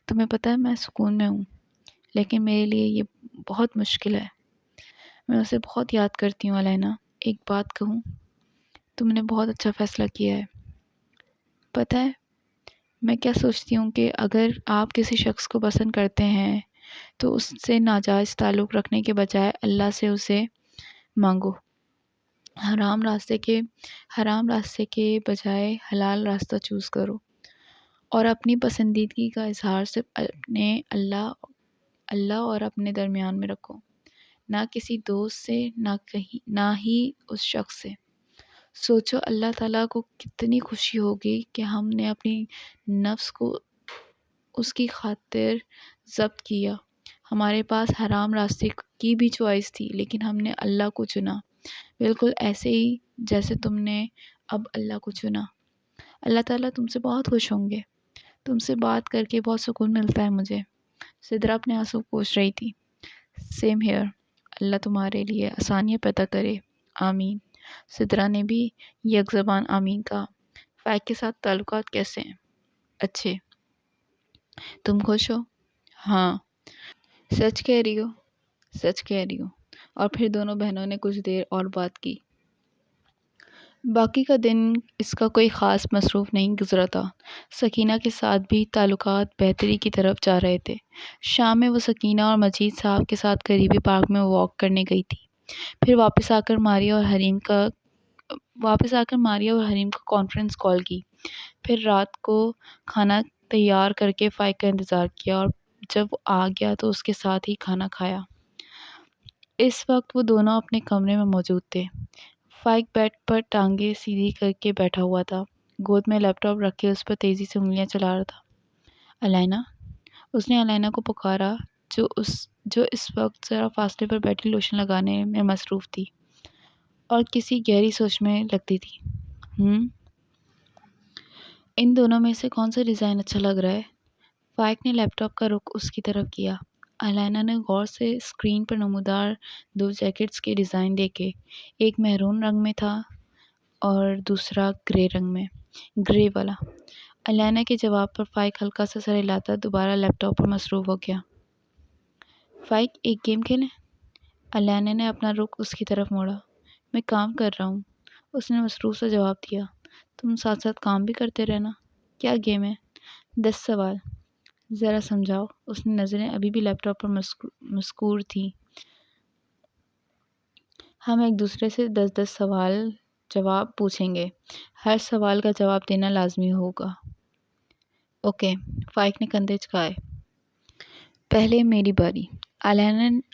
تمہیں پتہ ہے میں سکون میں ہوں، لیکن میرے لیے یہ بہت مشکل ہے۔ میں اسے بہت یاد کرتی ہوں علائنا۔ ایک بات کہوں؟ تم نے بہت اچھا فیصلہ کیا ہے۔ پتہ ہے میں کیا سوچتی ہوں کہ اگر آپ کسی شخص کو پسند کرتے ہیں تو اس سے ناجائز تعلق رکھنے کے بجائے اللہ سے اسے مانگو۔ حرام راستے کے بجائے حلال راستہ چوز کرو اور اپنی پسندیدگی کا اظہار صرف اپنے اللہ اور اپنے درمیان میں رکھو، نہ کسی دوست سے، نہ ہی اس شخص سے۔ سوچو اللہ تعالیٰ کو کتنی خوشی ہوگی کہ ہم نے اپنی نفس کو اس کی خاطر ضبط کیا۔ ہمارے پاس حرام راستے کی بھی چوائس تھی لیکن ہم نے اللہ کو چنا، بالکل ایسے ہی جیسے تم نے اب اللہ کو چنا۔ اللہ تعالیٰ تم سے بہت خوش ہوں گے۔ تم سے بات کر کے بہت سکون ملتا ہے مجھے۔ سدرا اپنے آنسو پوچھ رہی تھی۔ سیم ہیئر، اللہ تمہارے لیے آسانیاں پیدا کرے، آمین۔ سدرا نے بھی یک زبان آمین کہا۔ فائق کے ساتھ تعلقات کیسے ہیں؟ اچھے۔ تم خوش ہو؟ ہاں۔ سچ کہہ رہی ہو۔ اور پھر دونوں بہنوں نے کچھ دیر اور بات کی۔ باقی کا دن اس کا کوئی خاص مصروف نہیں گزرا تھا۔ سکینہ کے ساتھ بھی تعلقات بہتری کی طرف جا رہے تھے۔ شام میں وہ سکینہ اور مجید صاحب کے ساتھ قریبی پارک میں واک کرنے گئی تھی، پھر واپس آ کر ماریا اور حریم کا کانفرنس کال کی، پھر رات کو کھانا تیار کر کے فائق کا انتظار کیا اور جب وہ آ گیا تو اس کے ساتھ ہی کھانا کھایا۔ اس وقت وہ دونوں اپنے کمرے میں موجود تھے۔ فائق بیڈ پر ٹانگیں سیدھی کر کے بیٹھا ہوا تھا، گود میں لیپ ٹاپ رکھ کے اس پر تیزی سے انگلیاں چلا رہا تھا۔ علائنا، اس نے علائنا کو پکارا جو اس وقت ذرا فاصلے پر بیٹھی لوشن لگانے میں مصروف تھی اور کسی گہری سوچ میں لگتی تھی۔ ان دونوں میں سے کون سا ڈیزائن اچھا لگ رہا ہے؟ فائق نے لیپ ٹاپ کا رخ اس کی طرف کیا۔ علائنا نے غور سے اسکرین پر نمودار دو جیکٹس کے ڈیزائن دیکھے، ایک میرون رنگ میں تھا اور دوسرا گرے رنگ میں، گرے والا۔ علائنا کے جواب پر فائق ہلکا سا سر ہلاتا دوبارہ لیپ ٹاپ پر مصروف ہو گیا۔ فائق، ایک گیم کھیلیں؟ علائنا نے اپنا رخ اس کی طرف موڑا۔ میں کام کر رہا ہوں، اس نے مصروف سا جواب دیا۔ تم ساتھ ساتھ کام بھی کرتے رہنا۔ کیا گیم ہے؟ 10 سوال۔ ذرا سمجھاؤ۔ اس نے نظریں ابھی بھی لیپ ٹاپ پر مسکور تھیں۔ ہم ایک دوسرے سے 10 سوال جواب پوچھیں گے، ہر سوال کا جواب دینا لازمی ہوگا۔ اوکے، فائق نے کندھے جھکائے۔ پہلے میری باری۔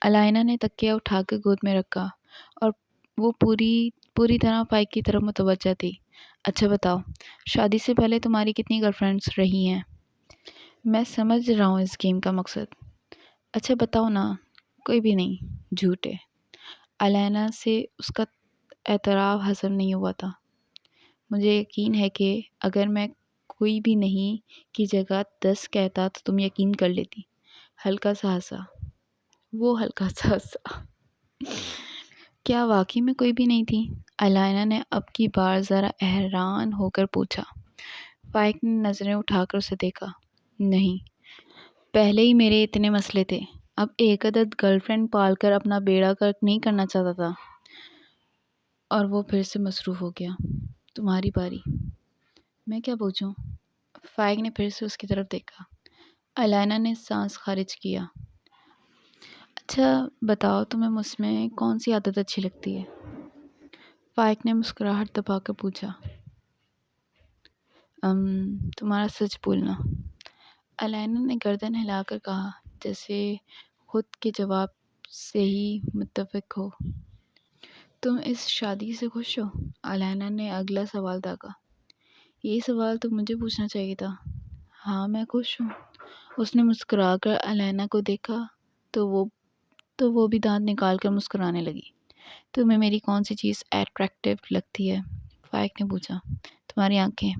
علائنہ نے تکیہ اٹھا کے گود میں رکھا اور وہ پوری طرح فائق کی طرف متوجہ تھی۔ اچھا بتاؤ، شادی سے پہلے تمہاری کتنی گرل فرینڈس رہی ہیں؟ میں سمجھ رہا ہوں اس گیم کا مقصد۔ اچھا بتاؤ نا۔ کوئی بھی نہیں، جھوٹ ہے۔ علائنہ سے اس کا اعتراف ہضم نہیں ہوا تھا۔ مجھے یقین ہے کہ اگر میں کوئی بھی نہیں کی جگہ 10 کہتا تو تم یقین کر لیتی۔ ہلکا سا ہنسا۔ وہ ہلکا سا ہنسا۔ کیا واقعی میں کوئی بھی نہیں تھی؟ علائنہ نے اب کی بار ذرا حیران ہو کر پوچھا۔ فائق نے نظریں اٹھا کر اسے دیکھا۔ نہیں، پہلے ہی میرے اتنے مسئلے تھے، اب ایک عدد گرل فرینڈ پال کر اپنا بیڑا غرق نہیں کرنا چاہتا تھا۔ اور وہ پھر سے مصروف ہو گیا۔ تمہاری باری۔ میں کیا پوچھوں؟ فائق نے پھر سے اس کی طرف دیکھا۔ علائنہ نے سانس خارج کیا۔ اچھا بتاؤ، تمہیں مجھ میں کون سی عادت اچھی لگتی ہے؟ فائق نے مسکراہٹ دبا کر پوچھا۔ تمہارا سچ بولنا۔ علائنہ نے گردن ہلا کر کہا، جیسے خود کے جواب سے ہی متفق ہو۔ تم اس شادی سے خوش ہو؟ علائنہ نے اگلا سوال داغا۔ یہ سوال تو مجھے پوچھنا چاہیے تھا۔ ہاں میں خوش ہوں۔ اس نے مسکرا کر علائنہ کو دیکھا تو وہ بھی دانت نکال کر مسکرانے لگی۔ تمہیں میری کون سی چیز اٹریکٹیو لگتی ہے؟ فائق نے پوچھا۔ تمہاری آنکھیں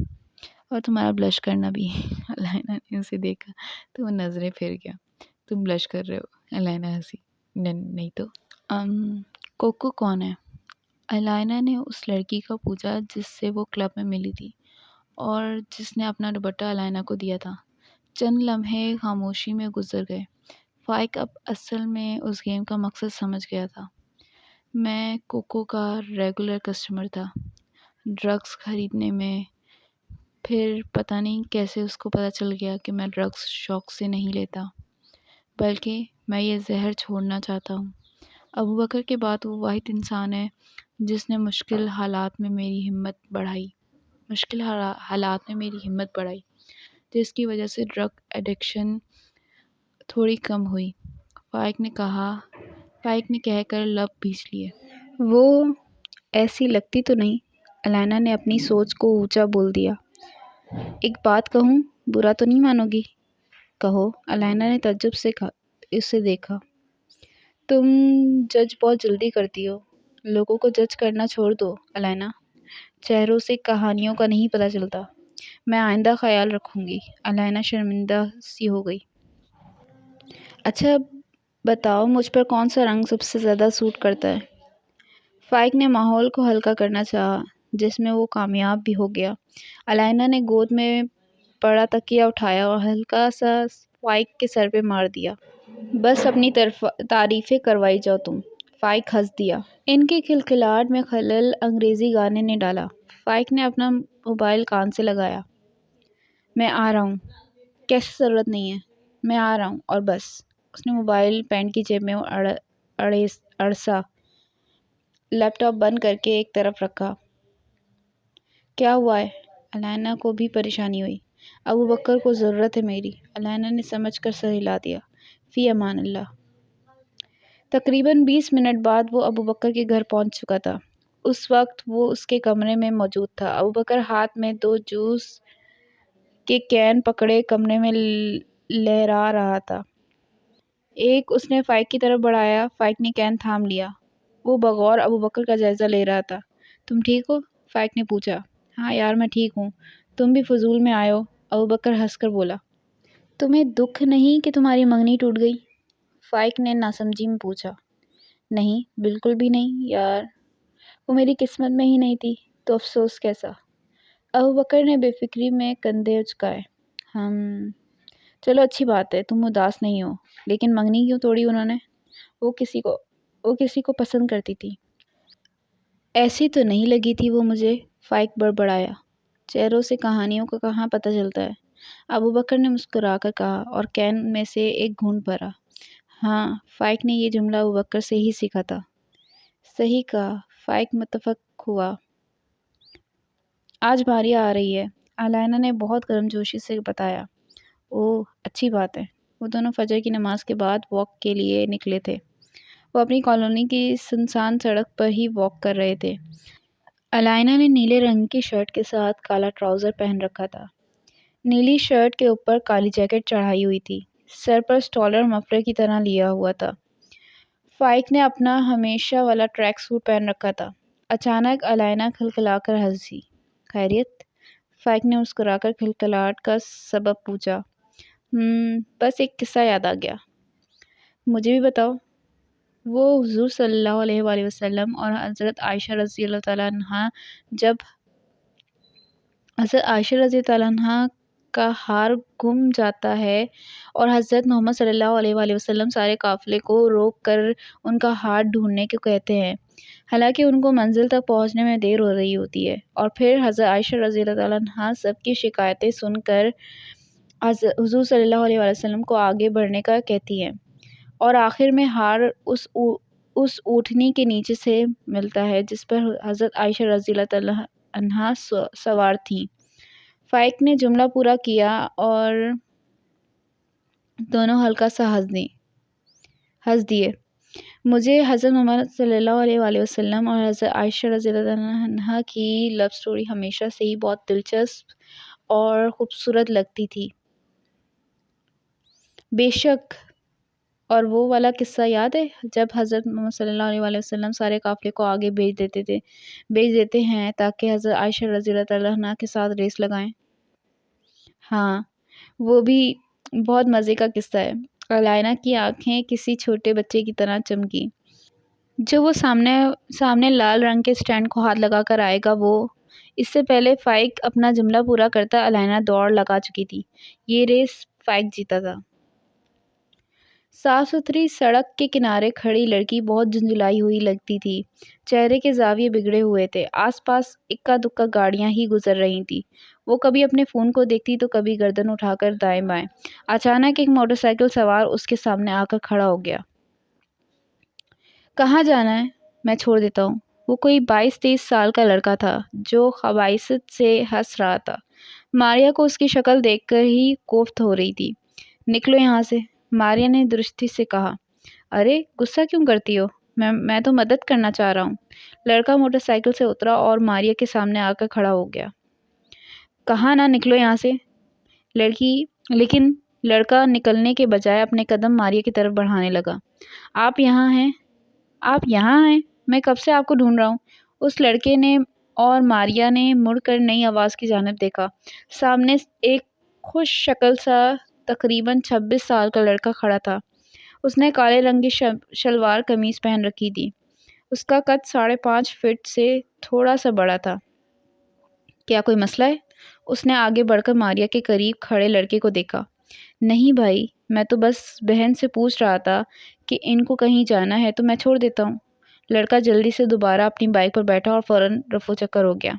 اور تمہارا بلش کرنا بھی۔ علائنہ نے اسے دیکھا تو وہ نظریں پھر گیا۔ تم بلش کر رہے ہو؟ علائنہ ہنسی۔ نہیں تو۔ کوکو کون ہے؟ علائنہ نے اس لڑکی کا پوچھا جس سے وہ کلب میں ملی تھی اور جس نے اپنا دوپٹہ علائنہ کو دیا تھا۔ چند لمحے خاموشی میں گزر گئے۔ فائق اب اصل میں اس گیم کا مقصد سمجھ گیا تھا۔ میں کوکو کا ریگولر کسٹمر تھا، ڈرگز خریدنے میں۔ پھر پتہ نہیں کیسے اس کو پتہ چل گیا کہ میں ڈرگز شوق سے نہیں لیتا، بلکہ میں یہ زہر چھوڑنا چاہتا ہوں۔ ابوبکر کے بعد وہ واحد انسان ہے جس نے مشکل حالات میں میری ہمت بڑھائی، جس کی وجہ سے ڈرگ ایڈکشن تھوڑی کم ہوئی۔ فائق نے کہہ کر لب بھیج لیے۔ وہ ایسی لگتی تو نہیں؟ علائنہ نے اپنی سوچ کو اونچا بول دیا۔ ایک بات کہوں، برا تو نہیں مانو گی؟ کہو۔ علائنہ نے تعجب سے اسے دیکھا۔ تم جج بہت جلدی کرتی ہو۔ لوگوں کو جج کرنا چھوڑ دو علائنہ، چہروں سے کہانیوں کا نہیں پتہ چلتا۔ میں آئندہ خیال رکھوں گی۔ علائنہ شرمندہ سی ہو گئی۔ اچھا بتاؤ، مجھ پر کون سا رنگ سب سے زیادہ سوٹ کرتا ہے؟ فائق نے ماحول کو ہلکا کرنا چاہا، جس میں وہ کامیاب بھی ہو گیا۔ علائنہ نے گود میں پڑا تکیہ اٹھایا اور ہلکا سا فائق کے سر پہ مار دیا۔ بس اپنی تعریفیں کروائی جاؤ تم۔ فائق ہنس دیا۔ ان کی کھلکھلاہٹ میں خلل انگریزی گانے نے ڈالا۔ فائق نے اپنا موبائل کان سے لگایا۔ میں آ رہا ہوں۔ کیسے ضرورت نہیں ہے، میں آ رہا ہوں اور بس۔ اس نے موبائل پینٹ کی جیب میں اڑسا، لیپ ٹاپ بند کر کے ایک طرف رکھا۔ کیا ہوا ہے؟ علائنہ کو بھی پریشانی ہوئی۔ ابوبکر کو ضرورت ہے میری۔ علائنہ نے سمجھ کر سر ہلا دیا۔ فی امان اللہ۔ تقریباً 20 منٹ بعد وہ ابوبکر کے گھر پہنچ چکا تھا۔ اس وقت وہ اس کے کمرے میں موجود تھا۔ ابوبکر ہاتھ میں 2 جوس کے کین پکڑے کمرے میں لہرا رہا تھا۔ ایک اس نے فائق کی طرف بڑھایا۔ فائق نے کین تھام لیا۔ وہ بغور ابوبکر کا جائزہ لے رہا تھا۔ تم ٹھیک ہو؟ فائق نے پوچھا۔ ہاں یار میں ٹھیک ہوں، تم بھی فضول میں آئے ہو، ابوبکر ہنس کر بولا۔ تمہیں دکھ نہیں کہ تمہاری منگنی ٹوٹ گئی؟ فائق نے ناسمجھی میں پوچھا۔ نہیں، بالکل بھی نہیں یار، وہ میری قسمت میں ہی نہیں تھی، تو افسوس کیسا؟ ابوبکر نے بے فکری میں کندھے اچکائے۔ چلو اچھی بات ہے، تم اداس نہیں ہو، لیکن منگنی کیوں توڑی انہوں نے؟ وہ کسی کو پسند کرتی تھی۔ ایسی تو نہیں لگی تھی وہ مجھے، فائق بڑبڑایا۔ چہروں سے کہانیوں کا کہاں پتہ چلتا ہے؟ ابوبکر نے مسکرا کر کہا اور کین میں سے ایک گھونٹ بھرا۔ ہاں، فائق نے یہ جملہ ابوبکر سے ہی سیکھا تھا۔ صحیح کہا، فائق متفق ہوا۔ آج ماریا آ رہی ہے، علائنہ نے بہت گرم جوشی سے بتایا۔ اوہ اچھی بات ہے۔ وہ دونوں فجر کی نماز کے بعد واک کے لیے نکلے تھے۔ وہ اپنی کالونی کی سنسان سڑک پر ہی واک کر رہے تھے۔ الائنا نے نیلے رنگ کی شرٹ کے ساتھ کالا ٹراؤزر پہن رکھا تھا۔ نیلی شرٹ کے اوپر کالی جیکٹ چڑھائی ہوئی تھی۔ سر پر اسٹالر مفلر کی طرح لیا ہوا تھا۔ فائق نے اپنا ہمیشہ والا ٹریک سوٹ پہن رکھا تھا۔ اچانک الائنا کھلکھلا کر ہنسی۔ خیریت؟ فائق نے مسکرا کر کھلکھلاہٹ کا سبب پوچھا۔ بس ایک قصہ یاد آ گیا۔ مجھے بھی بتاؤ۔ وہ حضور صلی اللہ علیہ وآلہ وسلم اور حضرت عائشہ رضی اللہ تعالیٰ عنہا جب حضرت عائشہ رضی اللہ تعالیٰ عنہا کا ہار گم جاتا ہے اور حضرت محمد صلی اللہ علیہ وآلہ وسلم سارے قافلے کو روک کر ان کا ہار ڈھونڈنے کو کہتے ہیں، حالانکہ ان کو منزل تک پہنچنے میں دیر ہو رہی ہوتی ہے، اور پھر حضرت عائشہ رضی اللہ تعالیٰ عنہا سب کی شکایتیں سن کر حضور صلی اللہ علیہ وآلہ وسلم کو آگے بڑھنے کا کہتی ہیں، اور آخر میں ہار اس اونٹنی کے نیچے سے ملتا ہے جس پر حضرت عائشہ رضی اللہ تعالیٰ عنہا سوار تھیں۔ فائق نے جملہ پورا کیا اور دونوں ہلکا سا ہنس دیے۔ مجھے حضرت محمد صلی اللہ علیہ وآلہ وسلم اور حضرت عائشہ رضی اللہ عنہا کی لو سٹوری ہمیشہ سے ہی بہت دلچسپ اور خوبصورت لگتی تھی۔ بے شک، اور وہ والا قصہ یاد ہے جب حضرت محمد صلی اللہ علیہ وآلہ وسلم سارے قافلے کو آگے بھیج دیتے ہیں تاکہ حضرت عائشہ رضی اللہ تعالیٰ عنہا کے ساتھ ریس لگائیں؟ ہاں، وہ بھی بہت مزے کا قصہ ہے۔ الائنا کی آنکھیں کسی چھوٹے بچے کی طرح چمکی۔ جو وہ سامنے لال رنگ کے سٹینڈ کو ہاتھ لگا کر آئے گا وہ۔ اس سے پہلے فائق اپنا جملہ پورا کرتا الائنا دوڑ لگا چکی تھی۔ یہ ریس فائق جیتا تھا۔ صاف ستھری سڑک کے کنارے کھڑی لڑکی بہت جھنجھلائی ہوئی لگتی تھی۔ چہرے کے زاویے بگڑے ہوئے تھے۔ آس پاس اکا دکا گاڑیاں ہی گزر رہی تھیں۔ وہ کبھی اپنے فون کو دیکھتی تو کبھی گردن اٹھا کر دائیں بائیں۔ اچانک ایک موٹر سائیکل سوار اس کے سامنے آ کر کھڑا ہو گیا۔ کہاں جانا ہے؟ میں چھوڑ دیتا ہوں۔ وہ کوئی 22-23 سال کا لڑکا تھا جو خبائثیت سے ہنس رہا تھا۔ ماریا کو اس کی شکل دیکھ کر ہی کوفت ہو رہی تھی۔ نکلو یہاں سے، ماریا نے درستی سے کہا۔ ارے غصہ کیوں کرتی ہو؟ میں تو مدد کرنا چاہ رہا ہوں۔ لڑکا موٹر سائیکل سے اترا اور ماریا کے سامنے آ کر کھڑا ہو گیا۔ کہا نا نکلو یہاں سے۔ لیکن لڑکا نکلنے کے بجائے اپنے قدم ماریا کی طرف بڑھانے لگا۔ آپ یہاں ہیں؟ میں کب سے آپ کو ڈھونڈ رہا ہوں۔ اس لڑکے نے اور ماریا نے مڑ کر نئی آواز کی جانب دیکھا۔ سامنے ایک خوش شکل سا تقریباً 26 سال کا لڑکا کھڑا تھا۔ اس نے کالے رنگ کی شلوار قمیض پہن رکھی تھی۔ اس کا قد 5.5 فٹ سے تھوڑا سا بڑا تھا۔ کیا کوئی مسئلہ ہے؟ اس نے آگے بڑھ کر ماریا کے قریب کھڑے لڑکے کو دیکھا۔ نہیں بھائی، میں تو بس بہن سے پوچھ رہا تھا کہ ان کو کہیں جانا ہے تو میں چھوڑ دیتا ہوں۔ لڑکا جلدی سے دوبارہ اپنی بائک پر بیٹھا اور فوراً رفو چکر ہو گیا۔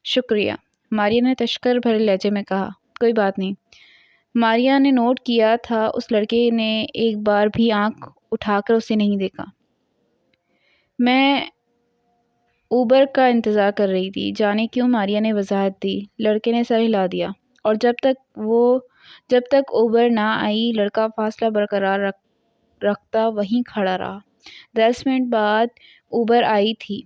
شکریہ، ماریا نے تشکر بھرے لہجے میں کہا۔ کوئی بات نہیں۔ ماریا نے نوٹ کیا تھا اس لڑکے نے ایک بار بھی آنکھ اٹھا کر اسے نہیں دیکھا۔ میں اوبر کا انتظار کر رہی تھی۔ جانے کیوں؟ ماریا نے وضاحت دی۔ لڑکے نے سر ہلا دیا۔ اور جب تک اوبر نہ آئی لڑکا فاصلہ برقرار رکھتا وہیں کھڑا رہا۔ 10 منٹ بعد اوبر آئی تھی۔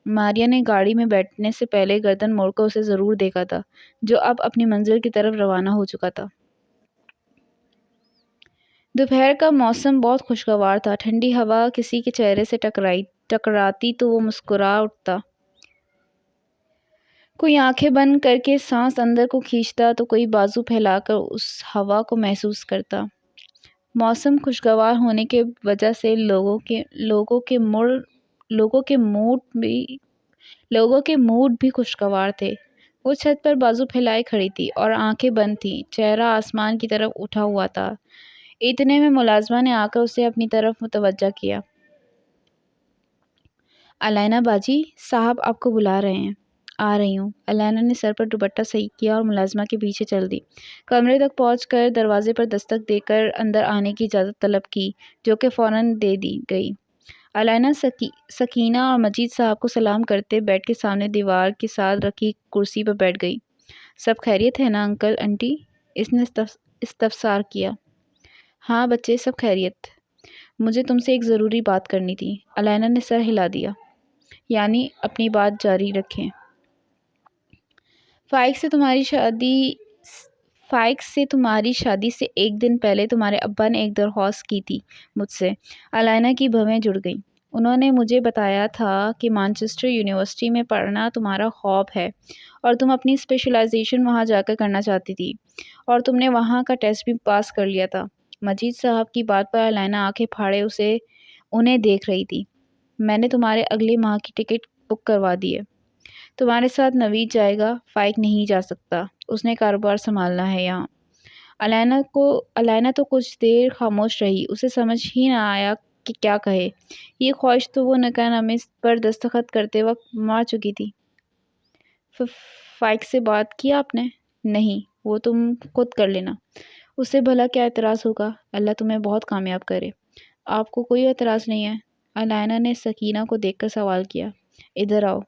ماریا نے گاڑی میں بیٹھنے سے پہلے گردن موڑ کر اسے ضرور دیکھا تھا، جو اب اپنی منزل کی طرف روانہ ہو چکا تھا۔ دوپہر کا موسم بہت خوشگوار تھا۔ ٹھنڈی ہوا کسی کے چہرے سے ٹکراتی تو وہ مسکرا اٹھتا۔ کوئی آنکھیں بند کر کے سانس اندر کو کھینچتا تو کوئی بازو پھیلا کر اس ہوا کو محسوس کرتا۔ موسم خوشگوار ہونے کی وجہ سے لوگوں کے موڈ بھی خوشگوار تھے۔ وہ چھت پر بازو پھیلائے کھڑی تھی اور آنکھیں بند تھیں، چہرہ آسمان کی طرف اٹھا ہوا تھا۔ اتنے میں ملازمہ نے آ کر اسے اپنی طرف متوجہ کیا۔ الائنا باجی، صاحب آپ کو بلا رہے ہیں۔ آ رہی ہوں۔ الائنا نے سر پر دوپٹہ صحیح کیا اور ملازمہ کے پیچھے چل دی۔ کمرے تک پہنچ کر دروازے پر دستک دے کر اندر آنے کی اجازت طلب کی، جو کہ فوراً دے دی گئی۔ الائنا سکینہ اور مجید صاحب کو سلام کرتے بیڈ کے سامنے دیوار کے ساتھ رکھی کرسی پر بیٹھ گئی۔ سب خیریت ہے نا انکل انٹی؟ استفسار کیا۔ ہاں بچے، سب خیریت؟ مجھے تم سے ایک ضروری بات کرنی تھی۔ علینا نے سر ہلا دیا۔ یعنی اپنی بات جاری رکھیں۔ فائق سے تمہاری شادی سے ایک دن پہلے تمہارے ابا نے ایک درخواست کی تھی مجھ سے۔ علینا کی بھویں جڑ گئیں۔ انہوں نے مجھے بتایا تھا کہ مانچسٹر یونیورسٹی میں پڑھنا تمہارا خواب ہے اور تم اپنی اسپیشلائزیشن وہاں جا کر کرنا چاہتی تھی، اور تم نے وہاں کا ٹیسٹ بھی پاس کر لیا تھا۔ مجید صاحب کی بات پر علینا آنکھیں پھاڑے انہیں دیکھ رہی تھی۔ میں نے تمہارے اگلے ماہ کی ٹکٹ بک کروا دی ہے۔ تمہارے ساتھ نوید جائے گا، فائق نہیں جا سکتا، اس نے کاروبار سنبھالنا ہے یہاں۔ علینا تو کچھ دیر خاموش رہی، اسے سمجھ ہی نہ آیا کہ کیا کہے۔ یہ خواہش تو وہ نکاح نامے پر دستخط کرتے وقت مار چکی تھی۔ فائق سے بات کی آپ نے؟ نہیں، وہ تم خود کر لینا۔ اس سے بھلا کیا اعتراض ہوگا؟ اللہ تمہیں بہت کامیاب کرے۔ آپ کو کوئی اعتراض نہیں ہے؟ علینا نے سکینہ کو دیکھ کر سوال کیا۔ ادھر آؤ۔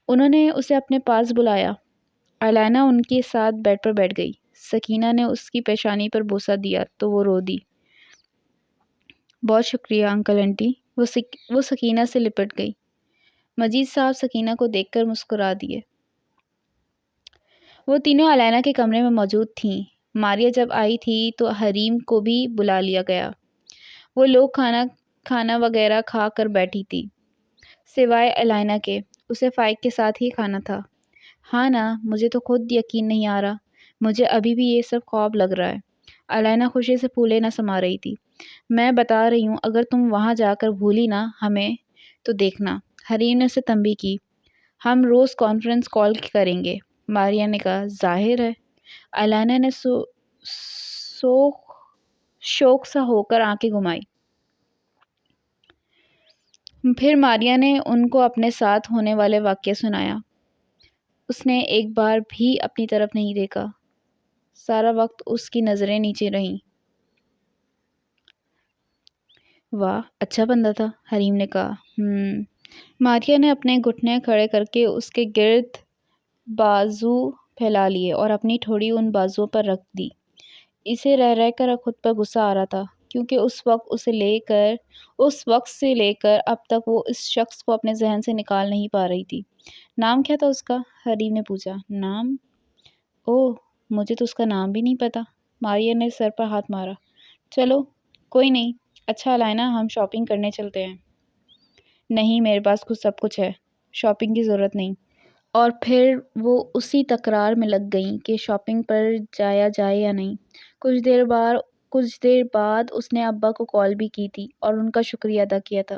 انہوں نے اسے اپنے پاس بلایا۔ علینا ان کے ساتھ بیڈ پر بیٹھ گئی۔ سکینہ نے اس کی پیشانی پر بوسہ دیا تو وہ رو دی۔ بہت شکریہ انکل انٹی۔ وہ سکینہ سے لپٹ گئی۔ مجید صاحب سکینہ کو دیکھ کر مسکرا دیے۔ وہ تینوں علینا کے کمرے میں موجود تھیں۔ ماریہ جب آئی تھی تو حریم کو بھی بلا لیا گیا۔ وہ لوگ کھانا وغیرہ کھا کر بیٹھی تھی، سوائے علینا کے۔ اسے فائق کے ساتھ ہی کھانا تھا۔ ہاں نا، مجھے تو خود یقین نہیں آ رہا، مجھے ابھی بھی یہ سب خواب لگ رہا ہے۔ علینا خوشی سے پھولے نہ سما رہی تھی۔ میں بتا رہی ہوں، اگر تم وہاں جا کر بھولی نا ہمیں تو دیکھنا۔ حریم نے اسے تنبیہ کی۔ ہم روز کانفرنس کال کریں گے، ماریہ نے کہا۔ ظاہر ہے۔ علینا نے شوق سا ہو کر آنکھیں گھمائی۔ پھر ماریہ نے ان کو اپنے ساتھ ہونے والے واقعہ سنایا۔ اس نے ایک بار بھی اپنی طرف نہیں دیکھا۔ سارا وقت اس کی نظریں نیچے رہیں۔ واہ، اچھا بندہ تھا، حریم نے کہا۔ ماریہ نے اپنے گھٹنے کھڑے کر کے اس کے گرد بازو پھیلا لیے اور اپنی ٹھوڑی ان بازوؤں پر رکھ دی۔ اسے رہ کر خود پر غصہ آ رہا تھا، کیونکہ اس وقت سے لے کر اب تک وہ اس شخص کو اپنے ذہن سے نکال نہیں پا رہی تھی۔ نام کیا تھا اس کا؟ حریم نے پوچھا۔ نام؟ اوہ، مجھے تو اس کا نام بھی نہیں پتا۔ ماریہ نے سر پر ہاتھ مارا۔ چلو کوئی نہیں۔ اچھا علینا، ہم شاپنگ کرنے چلتے ہیں۔ نہیں، میرے پاس سب کچھ ہے، شاپنگ کی ضرورت نہیں۔ اور پھر وہ اسی تکرار میں لگ گئیں کہ شاپنگ پر جایا جائے یا نہیں۔ کچھ دیر بعد اس نے ابا کو کال بھی کی تھی اور ان کا شکریہ ادا کیا تھا۔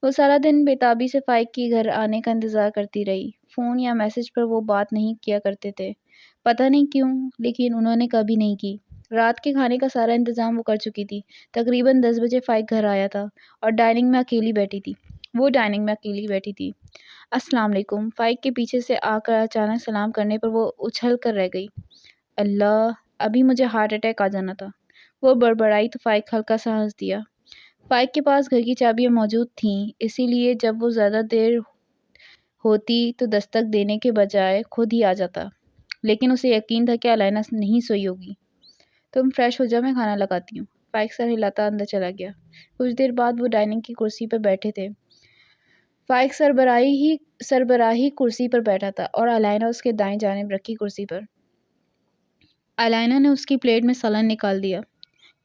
وہ سارا دن بے تابی سے فائق کے گھر آنے کا انتظار کرتی رہی۔ فون یا میسج پر وہ بات نہیں کیا کرتے تھے، پتہ نہیں کیوں، لیکن انہوں نے کبھی نہیں کی۔ رات کے کھانے کا سارا انتظام وہ کر چکی تھی۔ تقریباً 10 بجے فائق گھر آیا تھا اور ڈائننگ میں اکیلی بیٹھی تھی۔ السلام علیکم۔ فائق کے پیچھے سے آ کر اچانک سلام کرنے پر وہ اچھل کر رہ گئی۔ اللہ، ابھی مجھے ہارٹ اٹیک آ جانا تھا۔ وہ بڑبڑائی تو فائق ہلکا سا ہنس دیا۔ فائق کے پاس گھر کی چابیاں موجود تھیں، اسی لیے جب وہ زیادہ دیر ہوتی تو دستک دینے کے بجائے خود ہی آ جاتا، لیکن اسے یقین تھا کہ علینا نہیں سوئی ہوگی۔ تم فریش ہو جاؤ، میں کھانا لگاتی ہوں۔ فائق سر ہلاتا اندر چلا گیا۔ کچھ دیر بعد وہ ڈائننگ کی کرسی پر بیٹھے تھے۔ فائق سربراہی کرسی پر بیٹھا تھا اور علینا اس کے دائیں جانب رکھی کرسی پر۔ علینا نے اس کی پلیٹ میں سالن نکال دیا۔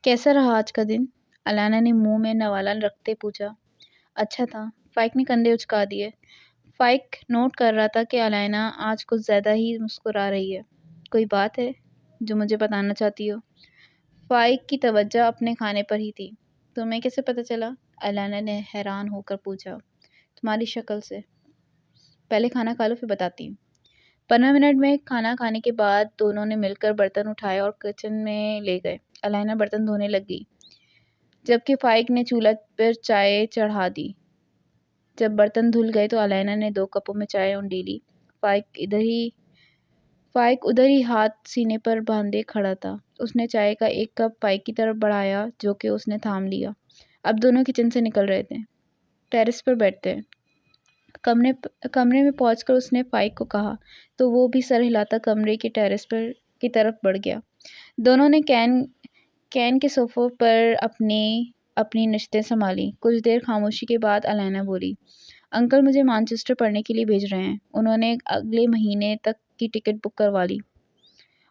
کیسا رہا آج کا دن؟ علینا نے منہ میں نوالا رکھتے پوچھا۔ اچھا تھا، فائق نے کندھے اچکا دیے۔ فائق نوٹ کر رہا تھا کہ علینا آج کچھ زیادہ ہی مسکرا رہی ہے۔ کوئی بات ہے جو مجھے بتانا چاہتی ہو؟ فائق کی توجہ اپنے کھانے پر ہی تھی۔ تمہیں کیسے پتہ چلا؟ علینا نے حیران ہو کر پوچھا۔ تمہاری شکل سے۔ پہلے کھانا کھا لو، پھر بتاتی ہوں۔ 15 منٹ میں کھانا کھانے کے بعد دونوں نے مل کر برتن اٹھائے اور کچن میں لے گئے۔ علینا برتن دھونے لگ گئی، جبکہ فائق نے چولہا پر چائے چڑھا دی۔ جب برتن دھل گئے تو علینا نے 2 کپوں میں چائے اونڈی لی۔ فائق ادھر ہی ہاتھ سینے پر باندھے کھڑا تھا۔ اس نے چائے کا 1 کپ فائق کی طرف بڑھایا، جو کہ اس نے تھام لیا۔ اب دونوں کچن سے نکل رہے تھے۔ ٹیرس پر بیٹھتے ہیں۔ کمرے میں پہنچ کر اس نے فائق کو کہا تو وہ بھی سر ہلاتا کمرے کے ٹیرس کی طرف بڑھ گیا۔ دونوں نے کین کے صوفوں پر اپنی نشستیں سنبھالی۔ کچھ دیر خاموشی کے بعد الینا بولی، انکل مجھے مانچسٹر پڑھنے کے لیے بھیج رہے ہیں۔ انہوں نے اگلے مہینے تک کی ٹکٹ بک کروا لی۔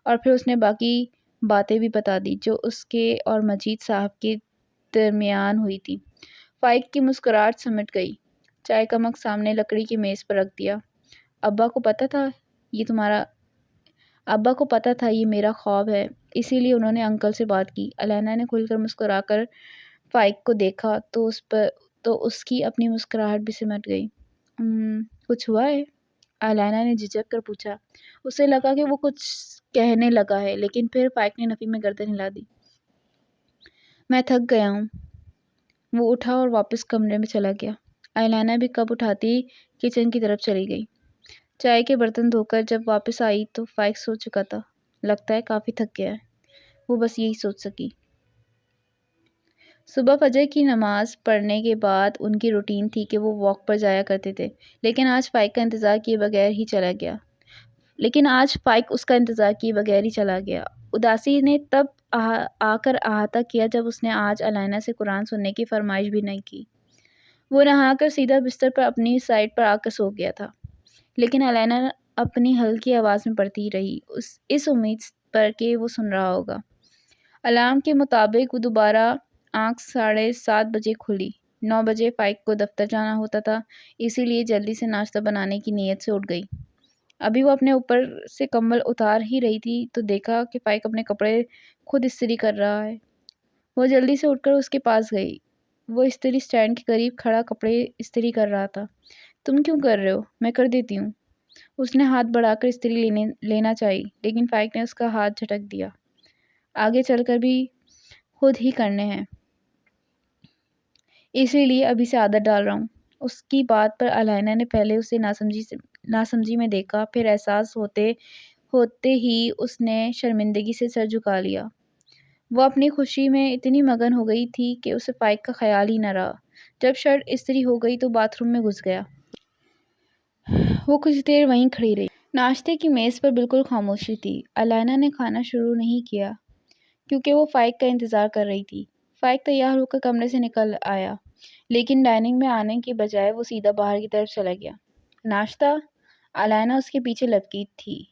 اور پھر اس نے باقی باتیں بھی بتا دی جو اس کے اور مجید صاحب کے درمیان ہوئی تھی۔ فائق کی مسکراہٹ سمٹ گئی۔ چائے کا مگ سامنے لکڑی کی میز پر رکھ دیا۔ ابا کو پتہ تھا یہ میرا خواب ہے، اسی لیے انہوں نے انکل سے بات کی۔ الینا نے کھل کر مسکرا کر فائق کو دیکھا تو اس کی اپنی مسکراہٹ بھی سمٹ گئی۔ کچھ ہوا ہے؟ الینا نے جھجک کر پوچھا۔ اسے لگا کہ وہ کچھ کہنے لگا ہے، لیکن پھر فائق نے نفی میں گردن ہلا دی۔ میں تھک گیا ہوں۔ وہ اٹھا اور واپس کمرے میں چلا گیا۔ الینا بھی کپ اٹھاتی کچن کی طرف چلی گئی۔ چائے کے برتن دھو کر جب واپس آئی تو فائق سو چکا تھا۔ لگتا ہے کافی تھک گیا ہے، وہ بس یہی سوچ سکی۔ صبح فجر کی نماز پڑھنے کے بعد ان کی روٹین تھی کہ وہ واک پر جایا کرتے تھے، لیکن آج فائق اس کا انتظار کیے بغیر ہی چلا گیا۔ اداسی نے تب آ کر احاطہ کیا جب اس نے آج الینا سے قرآن سننے کی فرمائش بھی نہیں کی۔ وہ نہا کر سیدھا بستر پر اپنی سائٹ پر آ کر سو گیا تھا، لیکن الینا اپنی ہلکی آواز میں پڑھتی رہی، اس امید پر کہ وہ سن رہا ہوگا۔ الارم کے مطابق وہ دوبارہ آنکھ 7:30 بجے کھلی۔ 9 بجے فائق کو دفتر جانا ہوتا تھا، اسی لیے جلدی سے ناشتہ بنانے کی نیت سے اٹھ گئی۔ ابھی وہ اپنے اوپر سے کمبل اتار ہی رہی تھی تو دیکھا کہ فائق اپنے کپڑے خود استری کر رہا ہے۔ وہ جلدی سے اٹھ کر اس کے پاس گئی۔ وہ استری سٹینڈ کے قریب کھڑا کپڑے استری کر رہا تھا۔ تم کیوں کر رہے ہو؟ میں کر دیتی ہوں۔ اس نے ہاتھ بڑھا کر استری لینا چاہی، لیکن فائق نے اس کا ہاتھ جھٹک دیا۔ آگے چل کر بھی خود ہی کرنے ہیں، اسی لیے ابھی سے عادت ڈال رہا ہوں۔ اس کی بات پر الینا نے پہلے اسے ناسمجھی میں دیکھا، پھر احساس ہوتے ہی اس نے شرمندگی سے سر جھکا لیا۔ وہ اپنی خوشی میں اتنی مگن ہو گئی تھی کہ اسے فائق کا خیال ہی نہ رہا۔ جب شرٹ استری ہو گئی تو باتھ روم میں گھس گیا۔ وہ کچھ دیر وہیں کھڑی رہی۔ ناشتے کی میز پر بالکل خاموشی تھی۔ الینا نے کھانا شروع نہیں کیا کیونکہ وہ فائق کا انتظار کر رہی تھی۔ فائق تیار ہو کر کمرے سے نکل آیا، لیکن ڈائننگ میں آنے کی بجائے وہ سیدھا باہر کی طرف چلا گیا۔ ناشتہ؟ الینا اس کے پیچھے لپکی تھی۔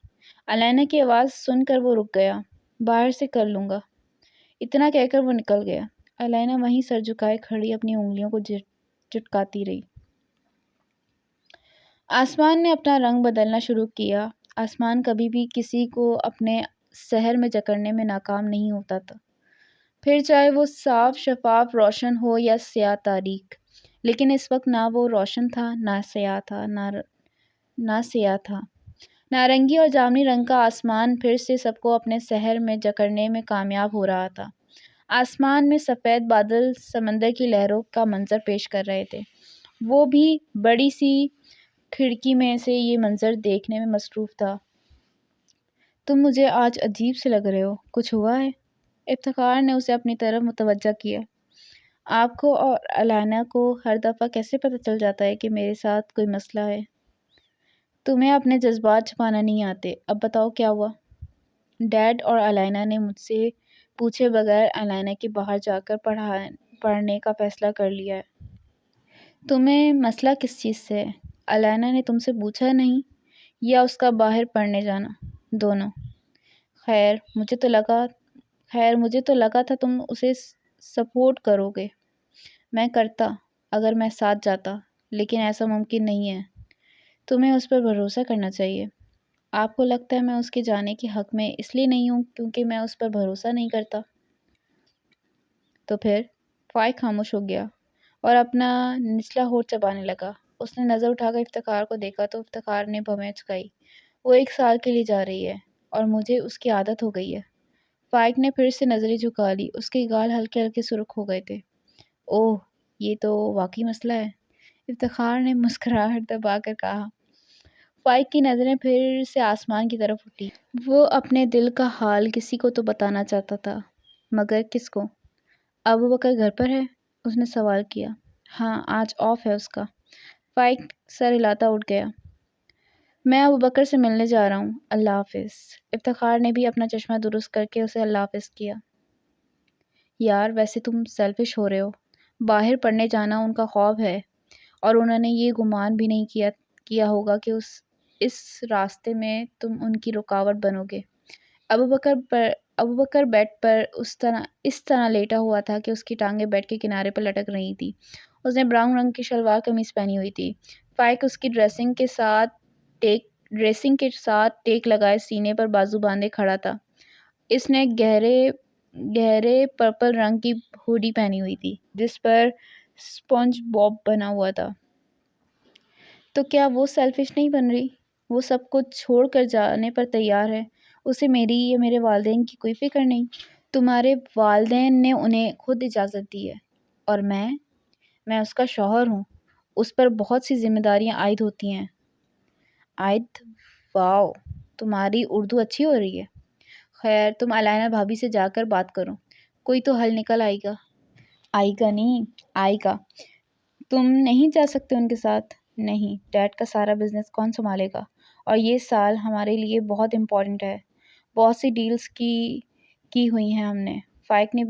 الینا کی آواز سن کر وہ رک گیا۔ باہر سے کر لوں گا، اتنا کہہ کر وہ نکل گیا۔ الینا وہیں سر جھکائے کھڑی اپنی انگلیوں کو چٹکاتی رہی۔ آسمان نے اپنا رنگ بدلنا شروع کیا۔ آسمان کبھی بھی کسی کو اپنے سحر میں جکڑنے میں ناکام نہیں ہوتا تھا، پھر چاہے وہ صاف شفاف روشن ہو یا سیاہ تاریک۔ لیکن اس وقت نہ وہ روشن تھا نہ سیاہ تھا۔ نارنگی اور جامنی رنگ کا آسمان پھر سے سب کو اپنے سحر میں جکڑنے میں کامیاب ہو رہا تھا۔ آسمان میں سفید بادل سمندر کی لہروں کا منظر پیش کر رہے تھے۔ وہ بھی بڑی سی کھڑکی میں سے یہ منظر دیکھنے میں مصروف تھا۔ تم مجھے آج عجیب سے لگ رہے ہو، کچھ ہوا ہے؟ افتخار نے اسے اپنی طرف متوجہ کیا۔ آپ کو اور الینا کو ہر دفعہ کیسے پتہ چل جاتا ہے کہ میرے ساتھ کوئی مسئلہ ہے؟ تمہیں اپنے جذبات چھپانا نہیں آتے۔ اب بتاؤ کیا ہوا؟ ڈیڈ اور الینا نے مجھ سے پوچھے بغیر الینا کے باہر جا کر پڑھنے کا فیصلہ کر لیا ہے۔ تمہیں مسئلہ کس چیز سے ہے؟ الینا نے تم سے پوچھا نہیں یا اس کا باہر پڑھنے جانا؟ دونوں۔ خیر مجھے تو لگا تھا تم اسے سپورٹ کرو گے۔ میں کرتا اگر میں ساتھ جاتا، لیکن ایسا ممکن نہیں ہے۔ تمہیں اس پر بھروسہ کرنا چاہیے۔ آپ کو لگتا ہے میں اس کے جانے کے حق میں اس لیے نہیں ہوں کیونکہ میں اس پر بھروسہ نہیں کرتا؟ تو پھر؟ فائق خاموش ہو گیا اور اپنا نچلا ہونٹ چبانے لگا۔ اس نے نظر اٹھا کر افتخار کو دیکھا تو افتخار نے بھویں چکائی۔ وہ 1 سال کے لیے جا رہی ہے اور مجھے اس کی عادت ہو گئی ہے۔ فائق نے پھر سے نظریں جھکا لی۔ اس کے گال ہلکے ہلکے سرخ ہو گئے تھے۔ اوہ، یہ تو واقعی مسئلہ ہے، افتخار نے مسکراہٹ دبا کر کہا۔ فائق کی نظریں پھر سے آسمان کی طرف اٹھی۔ وہ اپنے دل کا حال کسی کو تو بتانا چاہتا تھا، مگر کس کو؟ ابوبکر گھر پر ہے؟ اس نے سوال کیا۔ ہاں، آج آف ہے اس کا۔ فائق سر ہلاتا اٹھ گیا۔ میں ابو بکر سے ملنے جا رہا ہوں، اللہ حافظ۔ افتخار نے بھی اپنا چشمہ درست کر کے اسے اللہ حافظ کیا۔ یار ویسے تم سیلفش ہو رہے ہو، باہر پڑھنے جانا ان کا خواب ہے اور انہوں نے یہ گمان بھی نہیں کیا ہوگا کہ اس راستے میں تم ان کی رکاوٹ بنو گے۔ ابو بکر بیڈ پر اس طرح لیٹا ہوا تھا کہ اس کی ٹانگیں بیڈ کے کنارے پر لٹک رہی تھی۔ اس نے براؤن رنگ کی شلوار قمیص پہنی ہوئی تھی۔ فائق اس کی ڈریسنگ کے ساتھ ٹیک لگائے سینے پر بازو باندھے کھڑا تھا۔ اس نے گہرے پرپل رنگ کی ہوڈی پہنی ہوئی تھی جس پر سپونج بوب بنا ہوا تھا۔ تو کیا وہ سیلفش نہیں بن رہی؟ وہ سب کچھ چھوڑ کر جانے پر تیار ہے۔ اسے میری یا میرے والدین کی کوئی فکر نہیں۔ تمہارے والدین نے انہیں خود اجازت دی ہے، اور میں اس کا شوہر ہوں۔ اس پر بہت سی ذمہ داریاں عائد ہوتی ہیں۔ عائد؟ واو، تمہاری اردو اچھی ہو رہی ہے۔ خیر، تم علائنہ بھابھی سے جا کر بات کرو، کوئی تو حل نکل آئے گا۔ آئے گا نہیں، آئے گا۔ تم نہیں جا سکتے ان کے ساتھ؟ نہیں، ڈیڈ کا سارا بزنس کون سنبھالے گا؟ اور یہ سال ہمارے لیے بہت امپورٹنٹ ہے۔ بہت سی ڈیلز کی ہوئی ہیں ہم نے۔ فائق نے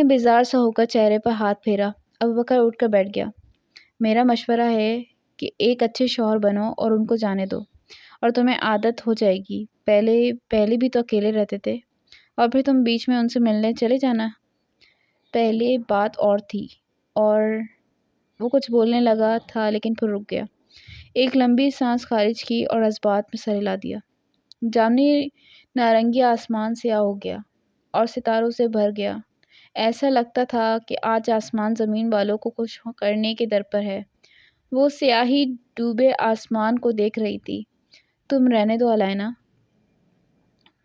بیزار سا ہو کر چہرے پر ہاتھ پھیرا۔ ابوبکر اٹھ کر بیٹھ گیا۔ میرا مشورہ ہے کہ ایک اچھے شوہر بنو اور ان کو جانے دو، اور تمہیں عادت ہو جائے گی۔ پہلے بھی تو اکیلے رہتے تھے، اور پھر تم بیچ میں ان سے ملنے چلے جانا۔ پہلے بات اور تھی، اور وہ کچھ بولنے لگا تھا لیکن پھر رک گیا۔ ایک لمبی سانس خارج کی اور جذبات میں سر ہلا دیا۔ جامنی نارنگی آسمان سیاہ ہو گیا اور ستاروں سے بھر گیا۔ ایسا لگتا تھا کہ آج آسمان زمین والوں کو کچھ کرنے کے در پر ہے۔ وہ سیاہی ڈوبے آسمان کو دیکھ رہی تھی۔ تم رہنے دو علائنہ،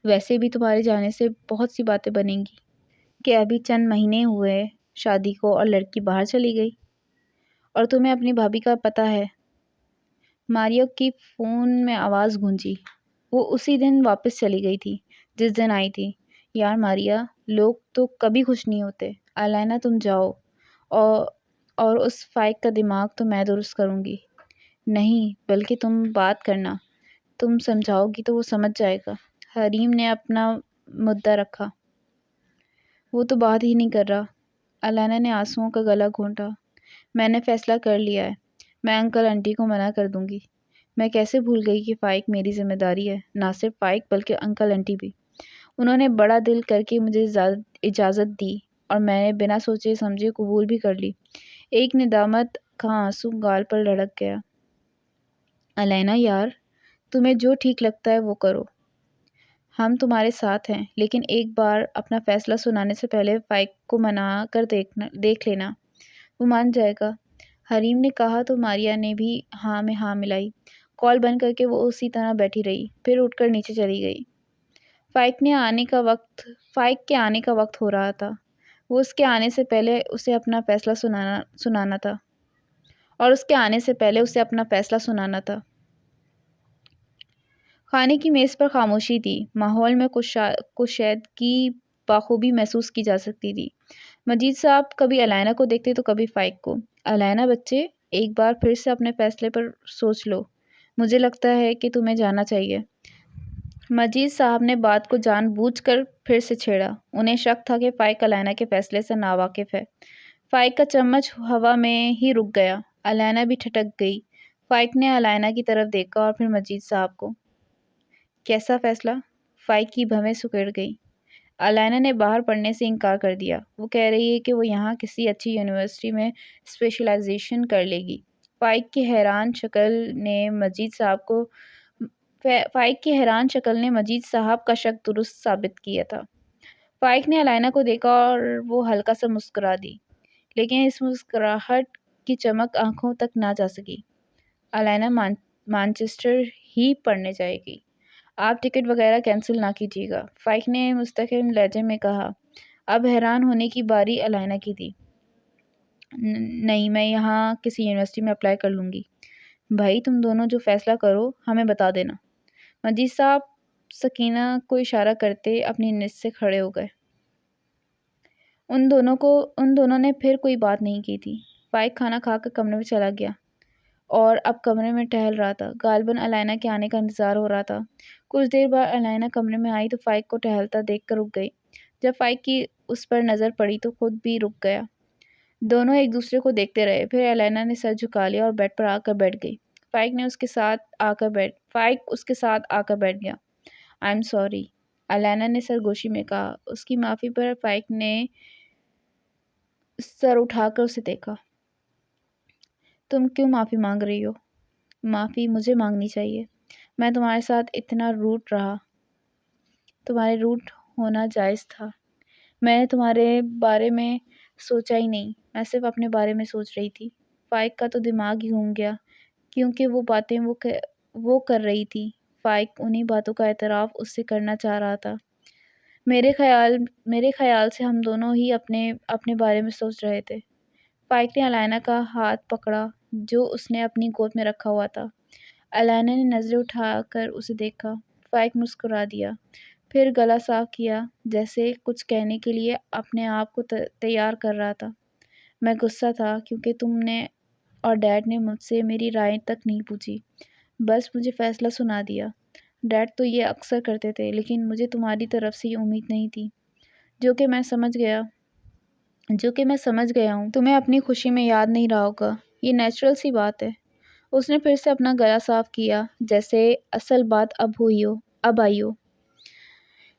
ویسے بھی تمہارے جانے سے بہت سی باتیں بنیں گی کہ ابھی چند مہینے ہوئے شادی کو اور لڑکی باہر چلی گئی، اور تمہیں اپنی بھابھی کا پتہ ہے۔ ماریو کی فون میں آواز گونجی۔ وہ اسی دن واپس چلی گئی تھی جس دن آئی تھی۔ یار ماریا، لوگ تو کبھی خوش نہیں ہوتے۔ علائنہ تم جاؤ، اور اس فائق کا دماغ تو میں درست کروں گی۔ نہیں، بلکہ تم بات کرنا، تم سمجھاؤ گی تو وہ سمجھ جائے گا۔ حریم نے اپنا مدعا رکھا۔ وہ تو بات ہی نہیں کر رہا۔ علائنہ نے آنسوؤں کا گلا گھونٹا۔ میں نے فیصلہ کر لیا ہے، میں انکل آنٹی کو منع کر دوں گی۔ میں کیسے بھول گئی کہ فائق میری ذمہ داری ہے، نہ صرف فائق بلکہ انکل آنٹی بھی۔ انہوں نے بڑا دل کر کے مجھے اجازت دی، اور میں نے بنا سوچے سمجھے قبول بھی کر لی۔ ایک ندامت کا آنسو گال پر لڑک گیا۔ علائنہ یار، تمہیں جو ٹھیک لگتا ہے وہ کرو، ہم تمہارے ساتھ ہیں، لیکن ایک بار اپنا فیصلہ سنانے سے پہلے فائق کو منا کر دیکھ لینا، وہ مان جائے گا۔ حریم نے کہا تو ماریا نے بھی ہاں میں ہاں ملائی۔ کال بند کر کے وہ اسی طرح بیٹھی رہی، پھر اٹھ کر نیچے چلی گئی۔ فائق کے آنے کا وقت ہو رہا تھا۔ وہ اس کے آنے سے پہلے اسے اپنا فیصلہ سنانا تھا۔ کھانے کی میز پر خاموشی تھی۔ ماحول میں کشیدگی بخوبی محسوس کی جا سکتی تھی۔ مجید صاحب کبھی علائنہ کو دیکھتے تو کبھی فائق کو۔ علائنہ بچے، ایک بار پھر سے اپنے فیصلے پر سوچ لو، مجھے لگتا ہے کہ تمہیں جانا چاہیے۔ مجید صاحب نے بات کو جان بوجھ کر پھر سے چھیڑا۔ انہیں شک تھا کہ فائق علائنہ کے فیصلے سے ناواقف ہے۔ فائق کا چمچ ہوا میں ہی رک گیا۔ علائنہ بھی ٹھٹک گئی۔ فائق نے علائنہ کی طرف دیکھا اور پھر مجید صاحب کو۔ کیسا فیصلہ؟ فائق کی بھویں سکڑ گئی۔ علائنہ نے باہر پڑھنے سے انکار کر دیا۔ وہ کہہ رہی ہے کہ وہ یہاں کسی اچھی یونیورسٹی میں اسپیشلائزیشن کر لے گی۔ فائق کی حیران شکل نے مجید صاحب کا شک درست ثابت کیا تھا۔ فائق نے علائنہ کو دیکھا اور وہ ہلکا سا مسکرا دی، لیکن اس مسکراہٹ کی چمک آنکھوں تک نہ جا سکی۔ علائنہ مانچسٹر ہی پڑھنے جائے گی، آپ ٹکٹ وغیرہ کینسل نہ کیجیے گا، فائق نے مستقل لہجے میں کہا۔ اب حیران ہونے کی باری علائنہ کی تھی۔ نہیں، میں یہاں کسی یونیورسٹی میں اپلائی کر لوں گی۔ بھائی تم دونوں جو فیصلہ کرو ہمیں بتا دینا۔ مجید صاحب سکینہ کو اشارہ کرتے اپنی نشست سے کھڑے ہو گئے۔ ان دونوں نے پھر کوئی بات نہیں کی تھی۔ فائق کھانا کھا کر کمرے میں چلا گیا۔ اور اب کمرے میں ٹہل رہا تھا۔ غالباً علائنہ کے آنے کا انتظار ہو رہا تھا۔ کچھ دیر بعد علائنہ کمرے میں آئی تو فائق کو ٹہلتا دیکھ کر رک گئی۔ جب فائق کی اس پر نظر پڑی تو خود بھی رک گیا۔ دونوں ایک دوسرے کو دیکھتے رہے۔ پھر علائنہ نے سر جھکا لیا اور بیڈ پر آ کر بیٹھ گئی۔ فائق اس کے ساتھ آ کر بیٹھ گیا۔ "آئی ایم سوری"، علائنہ نے سرگوشی میں کہا۔ اس کی معافی پر فائق نے سر اٹھا کر اسے دیکھا۔ "تم کیوں معافی مانگ رہی ہو"؟ "معافی مجھے مانگنی چاہیے۔ میں تمہارے ساتھ اتنا روڈ رہا۔ تمہارے روڈ ہونا جائز تھا۔ میں نے تمہارے بارے میں سوچا ہی نہیں، میں صرف اپنے بارے میں سوچ رہی تھی"۔ فائق کا تو دماغ ہی گھوم گیا، کیونکہ وہ باتیں وہ کر رہی تھی، فائق انہی باتوں کا اعتراف اس سے کرنا چاہ رہا تھا۔ میرے خیال سے ہم دونوں ہی اپنے بارے میں سوچ رہے تھے"۔ فائق نے علائنہ کا ہاتھ پکڑا جو اس نے اپنی گود میں رکھا ہوا تھا۔ علائنہ نے نظریں اٹھا کر اسے دیکھا۔ فائق مسکرا دیا، پھر گلا صاف کیا جیسے کچھ کہنے کے لیے اپنے آپ کو تیار کر رہا تھا۔ "میں غصہ تھا کیونکہ تم نے اور ڈیڈ نے مجھ سے میری رائے تک نہیں پوچھی، بس مجھے فیصلہ سنا دیا۔ ڈیڈ تو یہ اکثر کرتے تھے، لیکن مجھے تمہاری طرف سے یہ امید نہیں تھی، جو کہ میں سمجھ گیا ہوں۔ تمہیں اپنی خوشی میں یاد نہیں رہا ہوگا، یہ نیچرل سی بات ہے"۔ اس نے پھر سے اپنا گلا صاف کیا جیسے اصل بات اب آئی ہو۔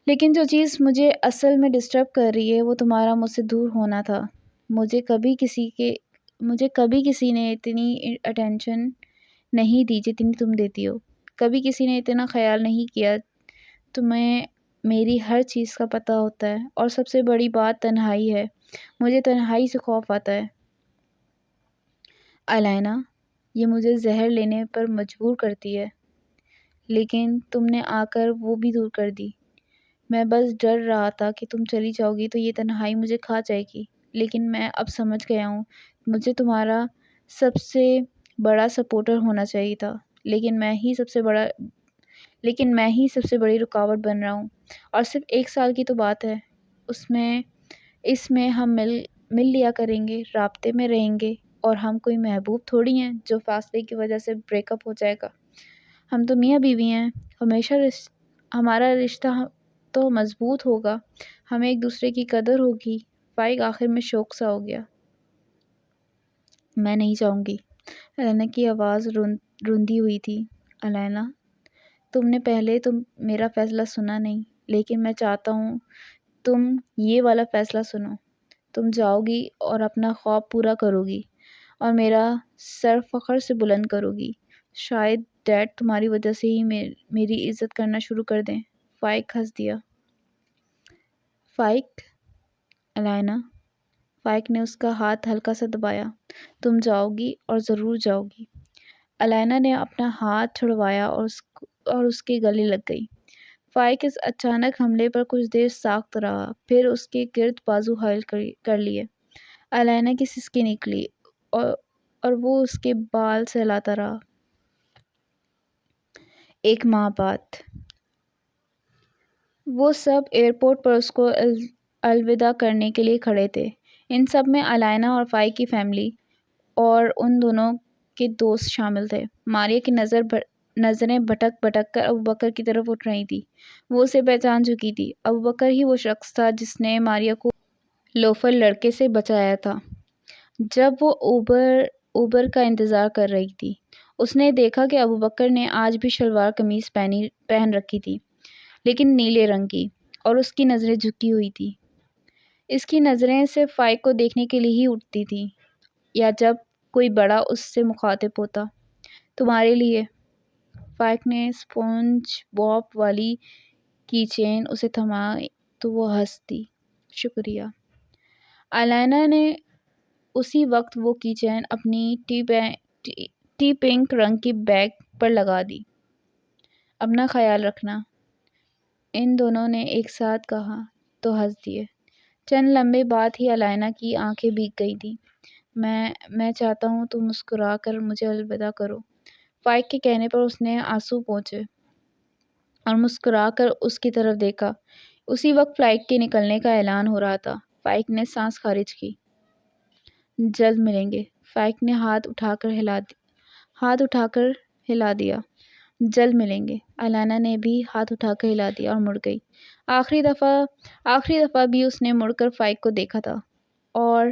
"لیکن جو چیز مجھے اصل میں ڈسٹرب کر رہی ہے وہ تمہارا مجھ سے دور ہونا تھا۔ مجھے کبھی کسی نے اتنی اٹینشن نہیں دی جتنی تم دیتی ہو۔ کبھی کسی نے اتنا خیال نہیں کیا۔ تمہیں میری ہر چیز کا پتہ ہوتا ہے، اور سب سے بڑی بات تنہائی ہے۔ مجھے تنہائی سے خوف آتا ہے علائنہ، یہ مجھے زہر لینے پر مجبور کرتی ہے، لیکن تم نے آ کر وہ بھی دور کر دی۔ میں بس ڈر رہا تھا کہ تم چلی جاؤ گی تو یہ تنہائی مجھے کھا جائے گی، لیکن میں اب سمجھ گیا ہوں، مجھے تمہارا سب سے بڑا سپورٹر ہونا چاہیے تھا، لیکن میں ہی سب سے بڑی رکاوٹ بن رہا ہوں۔ اور صرف 1 سال کی تو بات ہے، اس میں ہم مل لیا کریں گے، رابطے میں رہیں گے، اور ہم کوئی محبوب تھوڑی ہیں جو فاصلے کی وجہ سے بریک اپ ہو جائے گا۔ ہم تو میاں بیوی ہیں، ہمارا رشتہ تو مضبوط ہوگا، ہمیں ایک دوسرے کی قدر ہوگی"۔ فائق آخر میں شوک سا ہو گیا۔ "میں نہیں چاہوں گی"، علائنہ کی آواز روندی ہوئی تھی۔ "علائنہ، تم نے پہلے تو میرا فیصلہ سنا نہیں، لیکن میں چاہتا ہوں تم یہ والا فیصلہ سنو۔ تم جاؤ گی اور اپنا خواب پورا کرو گی، اور میرا سر فخر سے بلند کرو گی۔ شاید ڈیڈ تمہاری وجہ سے ہی میری عزت کرنا شروع کر دیں"۔ فائق ہنس دیا۔ "فائق"، علائنہ، فائق نے اس کا ہاتھ ہلکا سا دبایا۔ "تم جاؤ گی اور ضرور جاؤ گی"۔ علائنہ نے اپنا ہاتھ چھڑوایا اور اس کے گلے لگ گئی۔ فائق اس اچانک حملے پر کچھ دیر ساکت رہا، پھر اس کے گرد بازو حائل کر لیے۔ علائنہ کی سسکی نکلی اور وہ اس کے بال سہلاتا رہا۔ 1 ماہ بعد، وہ سب ایئرپورٹ پر اس کو الوداع کرنے کے لیے کھڑے تھے۔ ان سب میں علائنہ اور فائق کی فیملی اور ان دونوں کے دوست شامل تھے۔ ماریہ کی نظریں بھٹک کر ابوبکر کی طرف اٹھ رہی تھیں۔ وہ اسے پہچان چکی تھی۔ ابوبکر ہی وہ شخص تھا جس نے ماریہ کو لوفر لڑکے سے بچایا تھا جب وہ اوبر کا انتظار کر رہی تھی۔ اس نے دیکھا کہ ابوبکر نے آج بھی شلوار قمیض پہن رکھی تھی، لیکن نیلے رنگ کی، اور اس کی نظریں جھکی ہوئی تھیں۔ اس کی نظریں صرف فائق کو دیکھنے کے لیے ہی اٹھتی تھیں، یا جب کوئی بڑا اس سے مخاطب ہوتا۔ "تمہارے لیے"، فائق نے اسپونج بوب والی کی چین اسے تھمائی تو وہ ہنس دی۔ "شکریہ"۔ علائنہ نے اسی وقت وہ کی چین اپنی ٹی پنک رنگ کی بیگ پر لگا دی۔ "اپنا خیال رکھنا"، ان دونوں نے ایک ساتھ کہا تو ہنس دیے۔ چند لمحے بعد ہی علائنہ کی آنکھیں بھیگ گئی تھیں۔ میں چاہتا ہوں تم مسکرا کر مجھے الوداع کرو"۔ فائق کے کہنے پر اس نے آنسو پونچھے اور مسکرا کر اس کی طرف دیکھا۔ اسی وقت فلائٹ کے نکلنے کا اعلان ہو رہا تھا۔ فائق نے سانس خارج کی۔ "جلد ملیں گے"، فائق نے ہاتھ ہاتھ اٹھا کر ہلا دیا۔ جلد ملیں گے۔ الینا نے بھی ہاتھ اٹھا کر ہلا دیا اور مڑ گئی۔ آخری دفعہ بھی اس نے مڑ کر فائق کو دیکھا تھا اور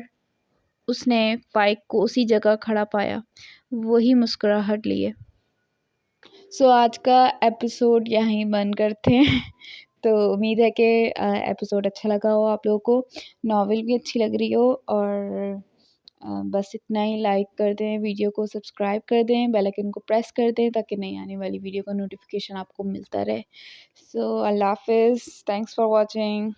اس نے فائق کو اسی جگہ کھڑا پایا، وہی مسکراہٹ لیے۔ آج کا ایپیسوڈ یہیں بند کرتے ہیں۔ تو امید ہے کہ ایپیسوڈ اچھا لگا ہو آپ لوگوں کو، ناول بھی اچھی لگ رہی ہو، اور بس اتنا ہی۔ لائک کر دیں ویڈیو کو، سبسکرائب کر دیں، بیل آئیکن کو پریس کر دیں تاکہ نئی آنے والی ویڈیو کا نوٹیفیکیشن آپ کو ملتا رہے۔ اللہ حافظ، تھینکس فار واچنگ۔